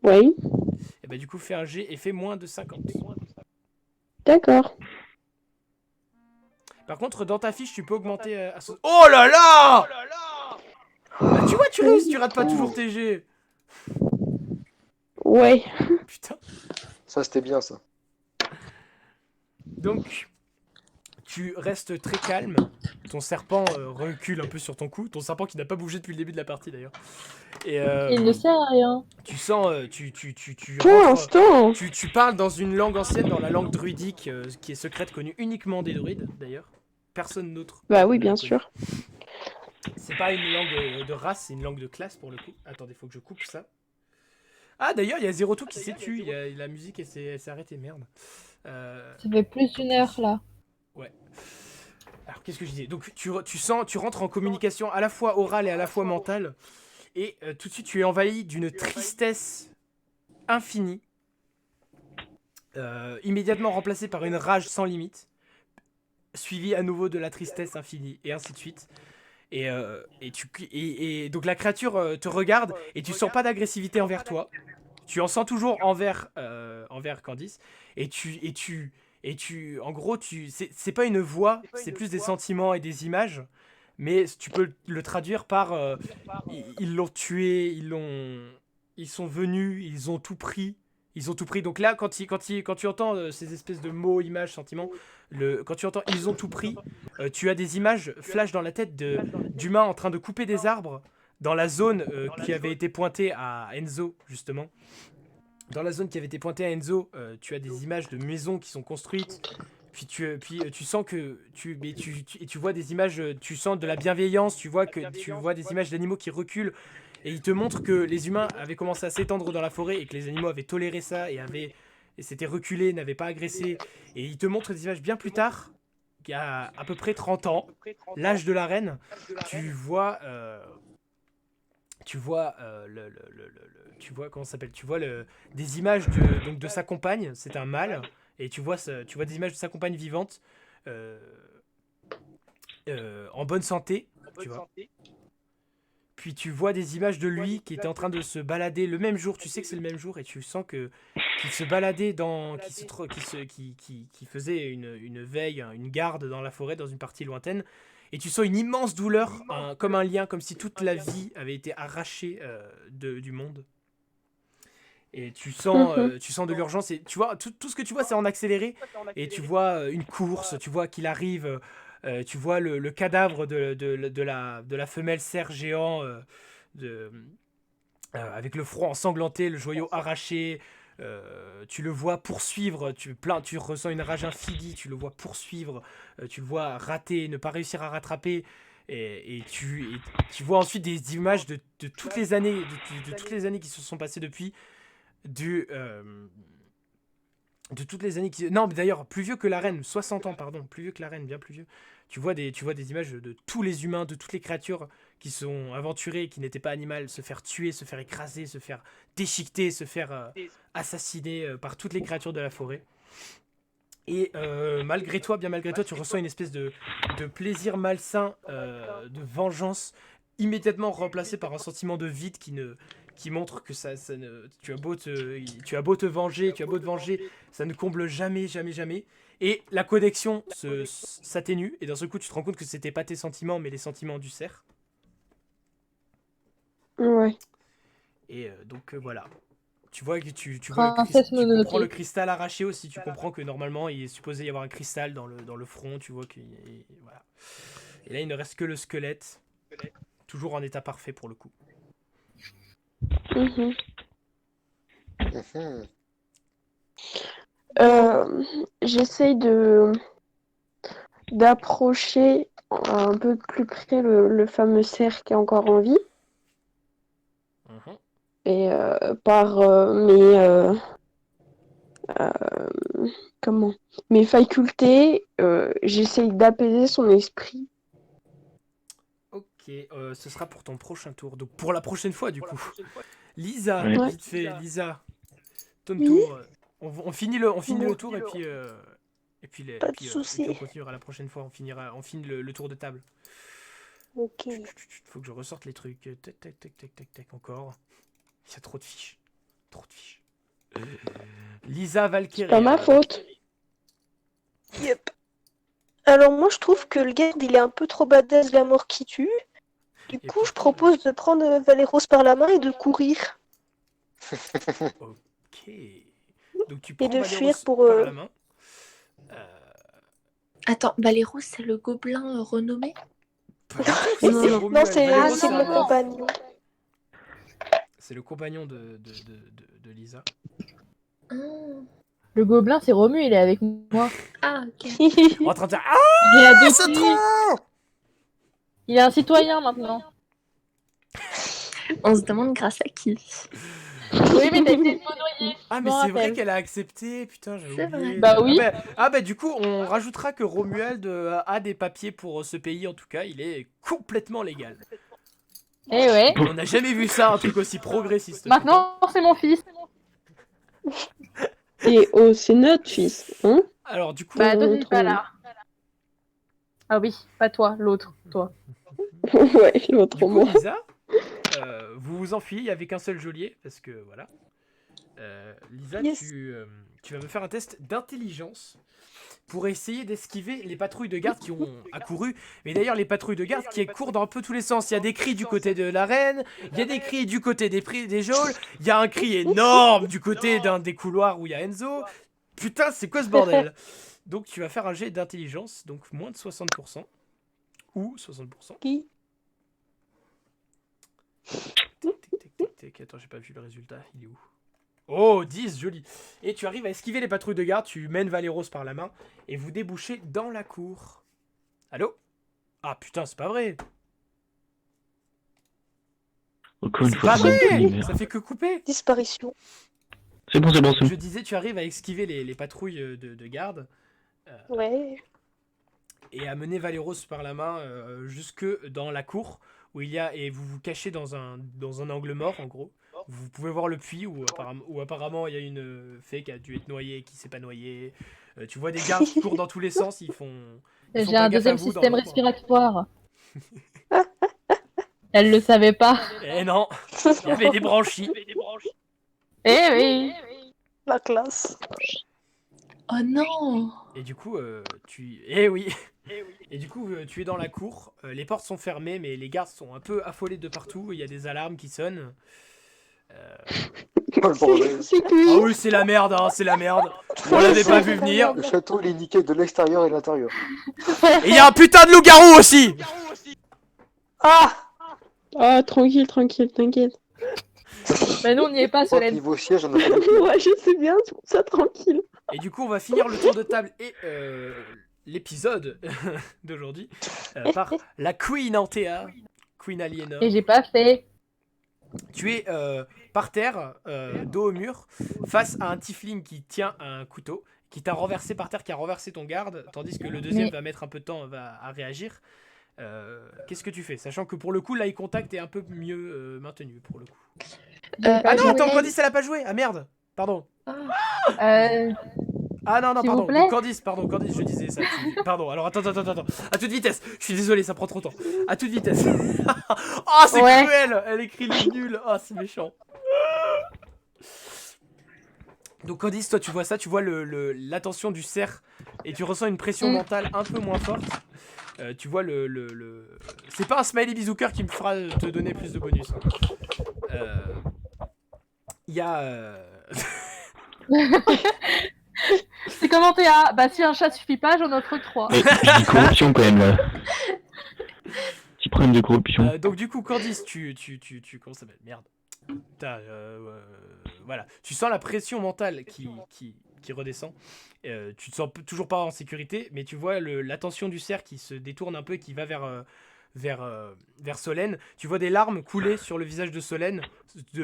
S2: Oui.
S1: Et bah du coup, fais un G et fais moins de 50.
S2: D'accord.
S1: Par contre, dans ta fiche, tu peux augmenter Oh là là! Bah, tu vois, tu réussis, tu rates pas toujours tes G.
S2: Ouais.
S1: Putain.
S3: Ça c'était bien ça.
S1: Donc, tu restes très calme. Ton serpent recule un peu sur ton cou. Ton serpent qui n'a pas bougé depuis le début de la partie d'ailleurs. Et
S5: Il ne sert à rien.
S1: tu sens, tu
S2: Pour
S1: rentres-
S2: l'instant.
S1: tu parles dans une langue ancienne, dans la langue druidique, qui est secrète, connue uniquement des druides d'ailleurs. Personne d'autre.
S2: Bah oui,
S1: ne
S2: bien
S1: la connaît.
S2: sûr.
S1: C'est pas une langue de race, c'est une langue de classe pour le coup. Attendez, faut que je coupe ça. Ah d'ailleurs, il y a Zero2 qui s'est tué. La musique elle s'est arrêtée, merde.
S5: Ça fait plus d'une heure là.
S1: Alors qu'est-ce que je disais? Donc tu rentres en communication à la fois orale et à la fois mentale. Et tout de suite tu es envahi d'une tristesse infinie. Immédiatement remplacée par une rage sans limite. Suivie à nouveau de la tristesse infinie. Et ainsi de suite. Et donc la créature te regarde et tu sens pas d'agressivité envers toi. Tu en sens toujours envers Candice. En gros, c'est pas une voix, c'est plus des sentiments et des images. Mais tu peux le traduire par ils l'ont tué, ils sont venus, ils ont tout pris. Ils ont tout pris. Donc là, quand tu entends ces espèces de mots, images, sentiments, quand tu entends ils ont tout pris, tu as des images flash dans la tête d'humains en train de couper des arbres dans la zone qui avait été pointée à Enzo, justement. Dans la zone qui avait été pointée à Enzo, tu as des images de maisons qui sont construites. Puis tu sens que tu vois des images, tu sens de la bienveillance, tu vois des images d'animaux qui reculent. Et il te montre que les humains avaient commencé à s'étendre dans la forêt et que les animaux avaient toléré ça et s'étaient reculés, n'avaient pas agressé. Et il te montre des images bien plus tard, il y a à peu près 30 ans, l'âge de la reine. Tu vois comment ça s'appelle? Tu vois des images de sa compagne, c'est un mâle, et tu vois des images de sa compagne vivante en bonne santé, tu vois. Puis tu vois des images de lui qui était en train de se balader le même jour, tu sais que c'est le même jour, et tu sens qu'il se baladait qui faisait une veille, une garde dans la forêt, dans une partie lointaine. Et tu sens une immense douleur, comme un lien, comme si toute la vie avait été arrachée du monde. Et tu sens de l'urgence. Et tu vois, tout ce que tu vois, c'est en accéléré. Et tu vois une course, tu vois qu'il arrive. Tu vois le cadavre de la femelle cerf géant avec le front ensanglanté, le joyau arraché. Tu le vois poursuivre, tu ressens une rage infinie, tu le vois poursuivre, tu le vois rater, ne pas réussir à rattraper. Et tu vois ensuite des images de toutes les années, de toutes les années qui se sont passées depuis, de toutes les années qui... Non, mais d'ailleurs, plus vieux que la reine, 60 ans, pardon, plus vieux que la reine, bien plus vieux. Tu vois des images de tous les humains, de toutes les créatures qui sont aventurées, qui n'étaient pas animales, se faire tuer, se faire écraser, se faire déchiqueter, se faire assassiner par toutes les créatures de la forêt. Et malgré toi, tu ressens une espèce de plaisir malsain, de vengeance, immédiatement remplacé par un sentiment de vide qui montre que tu as beau te venger, ça ne comble jamais. Et la connexion s'atténue, et d'un seul coup, tu te rends compte que c'était pas tes sentiments, mais les sentiments du cerf.
S2: Ouais.
S1: Et donc voilà. Tu vois que tu comprends le cristal arraché aussi. Tu comprends que normalement il est supposé y avoir un cristal dans le front. Tu vois voilà. Et là il ne reste que le squelette, toujours en état parfait pour le coup.
S2: Mhm. J'essaye d'approcher un peu plus près le fameux cerf qui est encore en vie.
S1: Mhm.
S2: Et mes facultés, j'essaye d'apaiser son esprit.
S1: Ok, ce sera pour ton prochain tour. Donc pour la prochaine fois du coup. Lisa,
S4: Ouais.
S1: vite fait, Lisa, ton
S2: Oui.
S1: tour. On finit le tour et puis
S7: Pas de soucis.
S1: on continuera la prochaine fois. On finit le tour de table.
S7: Ok.
S1: Faut que je ressorte les trucs. Tac, encore. Il y a trop de fiches. Lisa Valkyrie.
S2: Pas ma faute.
S7: Yep. Alors moi je trouve que le garde il est un peu trop badass, la mort qui tue. Du
S1: Et
S7: coup je
S1: pourquoi
S7: propose de prendre Valéros par la main et de courir.
S1: Ok. Donc tu prends
S7: de
S1: Valéros
S7: fuir pour,
S1: par la main.
S6: Attends, Valéros, c'est le gobelin renommé?
S7: Non, c'est
S1: Valéros,
S7: c'est mon compagnon.
S1: C'est le compagnon de Lisa.
S6: Ah,
S5: Le gobelin, c'est Romu, il est avec moi.
S6: ah, ok.
S1: En train de dire
S5: Il est adopté.
S1: c'est trop.
S5: Il est un citoyen maintenant.
S6: On se demande grâce à qui.
S5: Oui, mais t'as été foudroyé.
S1: Ah mais c'est vrai qu'elle a accepté, putain j'ai
S6: C'est
S1: oublié.
S6: vrai.
S5: Bah oui.
S1: Ah bah du coup on rajoutera que Romuald a des papiers pour ce pays, en tout cas il est complètement légal.
S5: Eh ouais.
S1: On n'a jamais vu ça, un truc aussi progressiste.
S5: Maintenant, c'est mon fils.
S2: Et oh, c'est notre fils, hein?
S1: Alors du coup,
S5: Bah, toi, t'es
S2: Trop
S5: pas
S2: bien.
S5: là. Ah oui, pas toi, l'autre, toi.
S2: Ouais, l'autre
S1: du coup
S2: moi.
S1: Lisa, vous vous enfuyez, il n'y avait qu'un seul geôlier, parce que voilà. Lisa,
S7: Yes.
S1: tu vas me faire un test d'intelligence pour essayer d'esquiver les patrouilles de garde qui ont accouru. Mais d'ailleurs, les patrouilles de garde qui courent dans un peu tous les sens. Il y a des cris du côté de la reine, il y a des cris du côté des geôles, il y a un cri énorme du côté d'un des couloirs où il y a Enzo. Putain, c'est quoi ce bordel? Donc tu vas faire un jet d'intelligence, donc moins de 60%. Ou 60%.
S7: Qui
S1: Attends, j'ai pas vu le résultat, il est où? Oh, 10, joli. Et tu arrives à esquiver les patrouilles de garde, tu mènes Valéros par la main, et vous débouchez dans la cour. Allô? Ah putain, c'est pas vrai.
S4: Encore une
S1: C'est
S4: fois,
S1: pas
S4: c'est un peu
S1: vrai.
S4: linéaire.
S1: Ça fait que couper.
S7: Disparition.
S4: C'est bon.
S1: Je disais, tu arrives à esquiver les patrouilles de garde,
S7: Ouais.
S1: et à mener Valéros par la main jusque dans la cour, où il y a, et vous vous cachez dans un angle mort, en gros. Vous pouvez voir le puits où apparemment il y a une fée qui a dû être noyée et qui s'est pas noyée. Tu vois des gardes qui courent dans tous les sens, ils font
S5: J'ai
S1: pas
S5: un
S1: gaffe à
S5: deuxième
S1: vous dans
S5: système
S1: le coin.
S5: respiratoire. Elle le savait pas.
S1: Eh non, il y avait des branchies.
S5: Eh oui.
S7: La classe.
S6: Oh non!
S1: Et du coup, Eh oui. Et du coup, tu es dans la cour. Les portes sont fermées, mais les gardes sont un peu affolés de partout. Il y a des alarmes qui sonnent.
S3: Oh, le bordel.
S2: C'est cuit.
S1: Ah oui, c'est la merde, hein, c'est la merde. On l'avait pas vu venir.
S3: Le château, il est niqué de l'extérieur et de l'intérieur.
S1: Et il y a un putain de loup-garou aussi.
S7: Ah
S2: Ah, tranquille, tranquille, t'inquiète.
S5: Mais nous, on n'y est pas,
S3: Je crois que
S5: Solène.
S3: niveau siège, j'en ai pas beaucoup.
S2: Ouais, je sais bien, c'est pour ça, tranquille.
S1: Et du coup, on va finir le tour de table et l'épisode d'aujourd'hui par la Queen Antea, Queen Aliena.
S5: Et j'ai pas fait.
S1: Tu es par terre, dos au mur, face à un tiefling qui tient un couteau, qui t'a renversé par terre, qui a renversé ton garde, tandis que le deuxième
S5: Mais-
S1: va mettre un peu de temps à réagir. Qu'est-ce que tu fais? Sachant que pour le coup, l'eye contact est un peu mieux maintenu pour le coup. Ah non, attends, Candice, elle a pas joué. Ah merde, pardon.
S5: Euh,
S1: Ah non, non,
S5: S'il vous
S1: pardon.
S5: plaît.
S1: Donc, Candice, je disais ça. Pardon, alors attends. À toute vitesse. Je suis désolé, ça prend trop de temps. À toute vitesse. Oh, c'est
S5: Ouais.
S1: cruel. Elle écrit le nul. Oh, c'est méchant. Donc Candice, toi tu vois ça, tu vois l'attention du cerf et tu ressens une pression mentale un peu moins forte. Tu vois C'est pas un smiley bisouker qui me fera te donner plus de bonus. Il y a...
S5: C'est commenté à. Bah, si un chat suffit pas, j'en offre 3.
S4: J'ai dit corruption quand même là. Petit problème de corruption.
S1: donc du coup Candice, comment ça s'appelle? Merde. Voilà. Tu sens la pression mentale qui redescend. Tu te sens toujours pas en sécurité, mais tu vois l'attention du cerf qui se détourne un peu et qui va vers Solène. Tu vois des larmes couler sur le visage de Solène,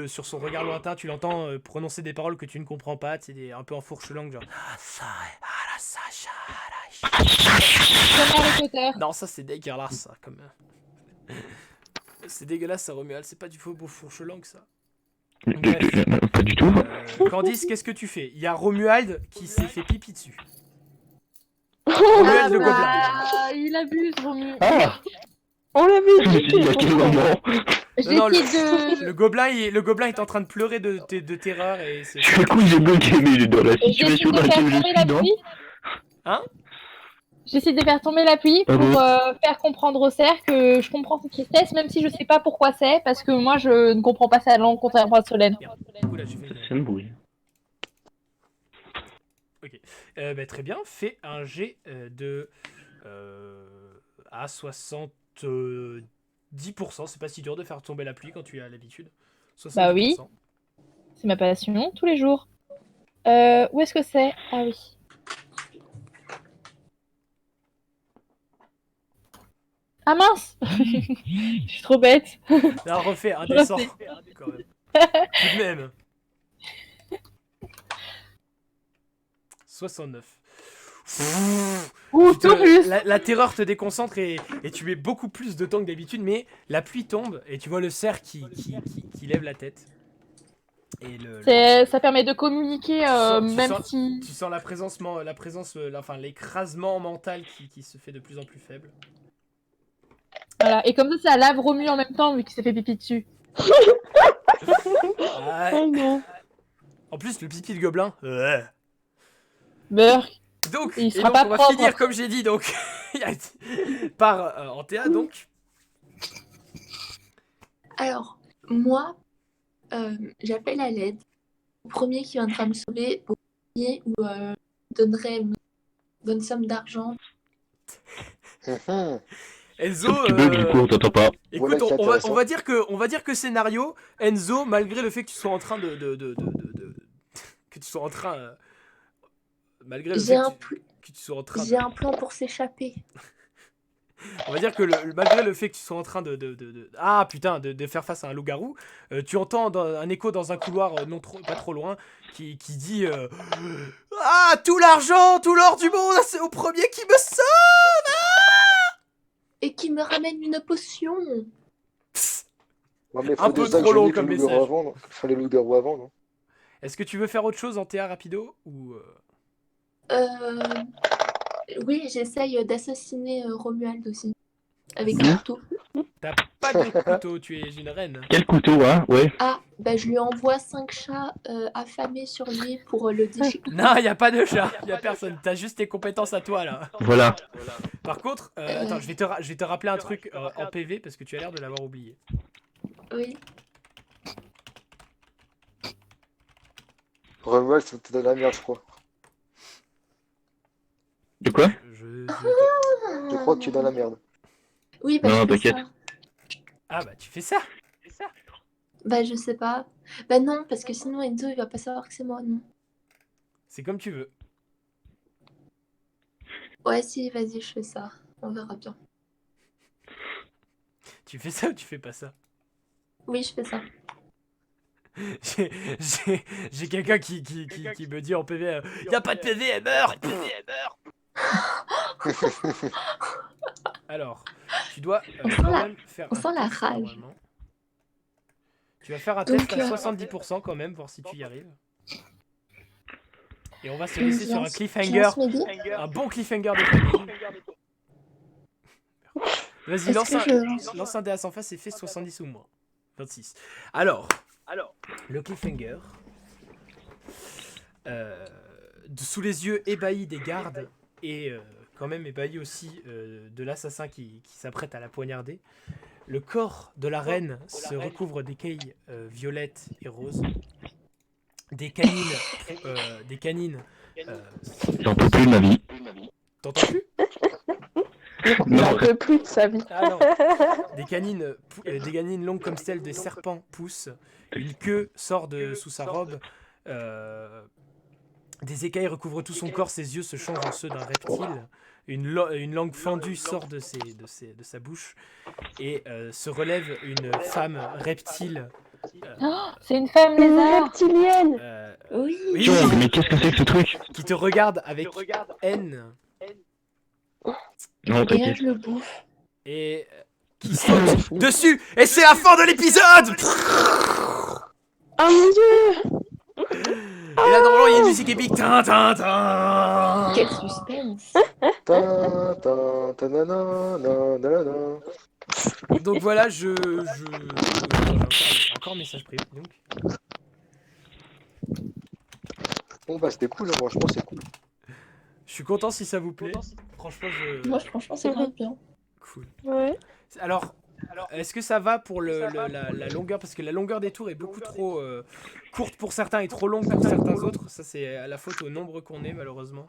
S1: sur son regard lointain. Tu l'entends prononcer des paroles que tu ne comprends pas. C'est un peu en fourche-langue, genre.
S5: Comme Harry Potter.
S1: Non, ça c'est dégueulasse, ça. Comme... c'est dégueulasse, ça, Romuald. C'est pas du faux beau fourche-langue, ça.
S4: Pas du tout.
S1: Candice, qu'est-ce que tu fais? Il y a Romuald qui s'est fait pipi dessus. Romuald le gobelin.
S5: Ah, il abuse, Romu.
S4: Ah,
S2: On l'avait
S4: je me suis dit à quel moment.
S1: Non,
S5: J'essaie de.
S1: Le gobelin est en train de pleurer de terreur et c'est...
S4: Du coup, j'ai bloqué, mais dans la situation dans laquelle je suis, non.
S1: Hein?
S5: J'essaie de faire tomber la pluie pour faire comprendre au cerf que je comprends sa tristesse, même si je sais pas pourquoi c'est, parce que moi je ne comprends pas sa langue, contrairement à Solène.
S1: Oula, j'ai fait
S4: Ça me brouille.
S1: Ok. Très bien, fais un jet de... à 70%. C'est pas si dur de faire tomber la pluie quand tu as l'habitude. 70%.
S5: Bah oui. C'est ma passion, tous les jours. Où est-ce que c'est? Ah oui. Ah mince. Je suis trop bête.
S1: Là, refais un
S5: Je
S1: des sorts.
S5: refais.
S1: Quand même. Tout de même. 69.
S5: Ouh, tout plus.
S1: La terreur te déconcentre et tu mets beaucoup plus de temps que d'habitude, mais la pluie tombe et tu vois le cerf qui lève la tête. Et
S5: Ça permet de communiquer, si...
S1: Tu sens l'écrasement mental qui se fait de plus en plus faible.
S5: Voilà, et comme ça lave Romu en même temps, vu qu'il s'est fait pipi dessus.
S1: Ah,
S2: Oh non.
S1: en plus, le pipi de gobelin.
S5: Beurre.
S1: Donc,
S5: Il
S1: et
S5: sera
S1: donc
S5: pas
S1: on va
S5: propre.
S1: finir comme j'ai dit, donc par Antea, donc.
S6: Alors, moi, j'appelle à l'aide. Le premier qui viendra me sauver, au premier ou donnerait une bonne somme d'argent.
S1: Enzo,
S4: Tu bugs du coup, on t'entend pas.
S1: écoute,
S3: Voilà, c'est
S1: on
S3: intéressant.
S1: va dire que scénario, Enzo, malgré le fait que tu sois en train que tu sois en train, malgré le
S6: J'ai
S1: fait
S6: un,
S1: que tu sois en train,
S6: j'ai un plan pour s'échapper.
S1: on va dire que malgré le fait que tu sois en train ah putain de faire face à un loup-garou, tu entends un écho dans un couloir pas trop loin qui dit ah, tout l'argent, tout l'or du monde, c'est au premier qui me sauve.
S6: Et qui me ramène une potion.
S3: Ouais, mais
S1: Un
S3: faut
S1: peu
S3: déjà
S1: trop
S3: que je
S1: long
S3: nique
S1: comme
S3: le loup-garou
S1: message.
S3: avant, non. Faut les loups-garous avant, non?
S1: Est-ce que tu veux faire autre chose en TA rapido ou
S6: Oui, j'essaye d'assassiner Romuald aussi. Avec un couteau.
S1: t'as pas de couteau, tu es une reine.
S4: Quel couteau, hein? Ouais.
S6: Ah, bah je lui envoie 5 chats affamés sur lui pour le déchiqueter.
S1: Non, y a pas de chat, y a personne. T'as juste tes compétences à toi là.
S4: Voilà.
S1: Par contre, attends, je vais te rappeler un truc en PV parce que tu as l'air de l'avoir oublié.
S6: Oui.
S3: Romuald, c'était de la merde, je crois.
S4: De quoi?
S3: Je crois que tu es dans la merde.
S6: Oui, bah
S4: Non,
S6: je fais
S4: t'inquiète.
S6: ça.
S1: Ah bah tu fais ça.
S6: Bah, je sais pas. Bah, non, parce que sinon Enzo, il va pas savoir que c'est moi, non.
S1: C'est comme tu veux.
S6: Ouais, si, vas-y, je fais ça. On verra bien.
S1: Tu fais ça ou tu fais pas ça?
S6: Oui, je fais ça.
S1: J'ai quelqu'un qui me dit en PV, y a pas de PV, elle meurt. Alors, tu dois
S6: On sent
S1: quand
S6: la-
S1: même faire
S6: on
S1: un
S6: sent la
S1: test,
S6: rage.
S1: normalement. Tu vas faire un
S6: Donc,
S1: test à 70% quand même, voir si tu y arrives. Et on va se laisser sur un cliffhanger, un bon cliffhanger de famille. Vas-y, lance un dé à 100 faces et fais 70 ou moins. 26. Alors, le cliffhanger. Sous les yeux ébahis des gardes et quand même ébahis aussi de l'assassin qui s'apprête à la poignarder, le corps de la reine se recouvre d'écailles violettes et roses. Des canines.
S4: J'en peux plus de ma vie.
S1: T'entends plus?
S2: Il n'en peut plus de sa vie.
S1: Ah non. Des canines longues comme celles des serpents poussent. Une queue sort de sous sa robe. Des écailles recouvrent tout son corps. Ses yeux se changent en ceux d'un reptile. Une langue fendue sort de sa bouche. Et se relève une femme reptile.
S5: Oh, c'est une femme
S2: Une
S5: lézard.
S2: reptilienne.
S6: Oui.
S1: Oui,
S4: Jong, mais qu'est-ce que c'est que ce truc?
S1: qui te regarde avec haine.
S4: Non,
S6: Et là,
S4: t'inquiète.
S6: je le bouffe.
S1: Et qui saute dessus. Et c'est la fin de l'épisode.
S2: Oh mon dieu.
S1: Et là, normalement, il y a une musique épique. Tin, tin, tin.
S6: Quel suspense.
S3: Ta, ta, ta, na, na, na, na, na.
S1: Donc voilà, Attends, j'ai encore un message privé, donc.
S3: Bon bah c'était cool, hein, franchement c'est cool.
S1: Je suis content si ça vous plaît. Franchement,
S6: Moi, franchement, c'est grave bien.
S1: Cool.
S7: Ouais.
S1: Alors, est-ce que ça va pour la longueur? Parce que la longueur des tours est beaucoup trop courte pour certains et trop longue pour certains autres. Ça, c'est à la faute au nombre qu'on est, malheureusement.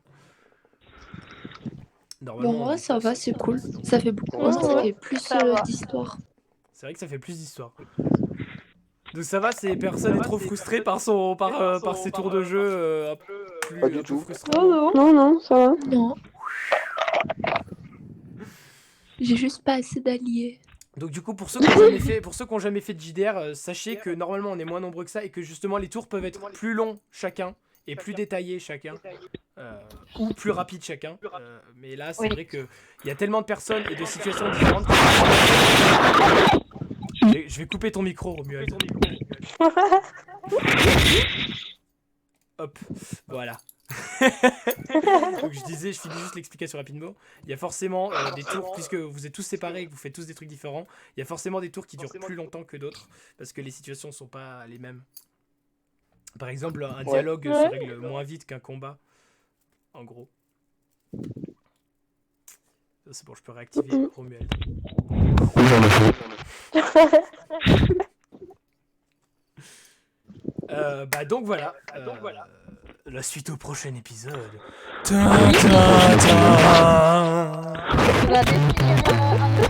S1: Normalement,
S6: Bon, en vrai, ça va, c'est cool. Ça fait beaucoup.
S3: Ouais,
S6: Moi,
S3: ça
S6: ça
S3: va.
S6: fait plus
S7: Ça va.
S6: d'histoire.
S1: c'est vrai que ça fait plus d'histoire. Donc ça va, personne n'est trop frustré par ses tours de jeu
S3: Pas du
S1: un peu
S3: tout.
S1: frustrants.
S7: Non, non.
S2: Non, non, ça va.
S6: Non. J'ai juste pas assez d'alliés.
S1: Donc du coup, pour ceux qui n'ont jamais fait de JDR, sachez que normalement on est moins nombreux que ça et que justement les tours peuvent être plus longs chacun et plus détaillés chacun, ou plus rapides chacun. Mais là, c'est vrai que il y a tellement de personnes et de situations différentes. Je vais couper ton micro, Romuald. Hop, voilà. Donc je finis juste l'explication rapidement. Il y a forcément des tours, puisque vous êtes tous séparés et que vous faites tous des trucs différents, il y a forcément des tours qui durent plus longtemps que d'autres, parce que les situations sont pas les mêmes. Par exemple, un dialogue se règle moins vite qu'un combat, en gros. Ça, c'est bon, je peux réactiver Romuald. Donc voilà. La suite au prochain épisode.
S5: Tu vas définir un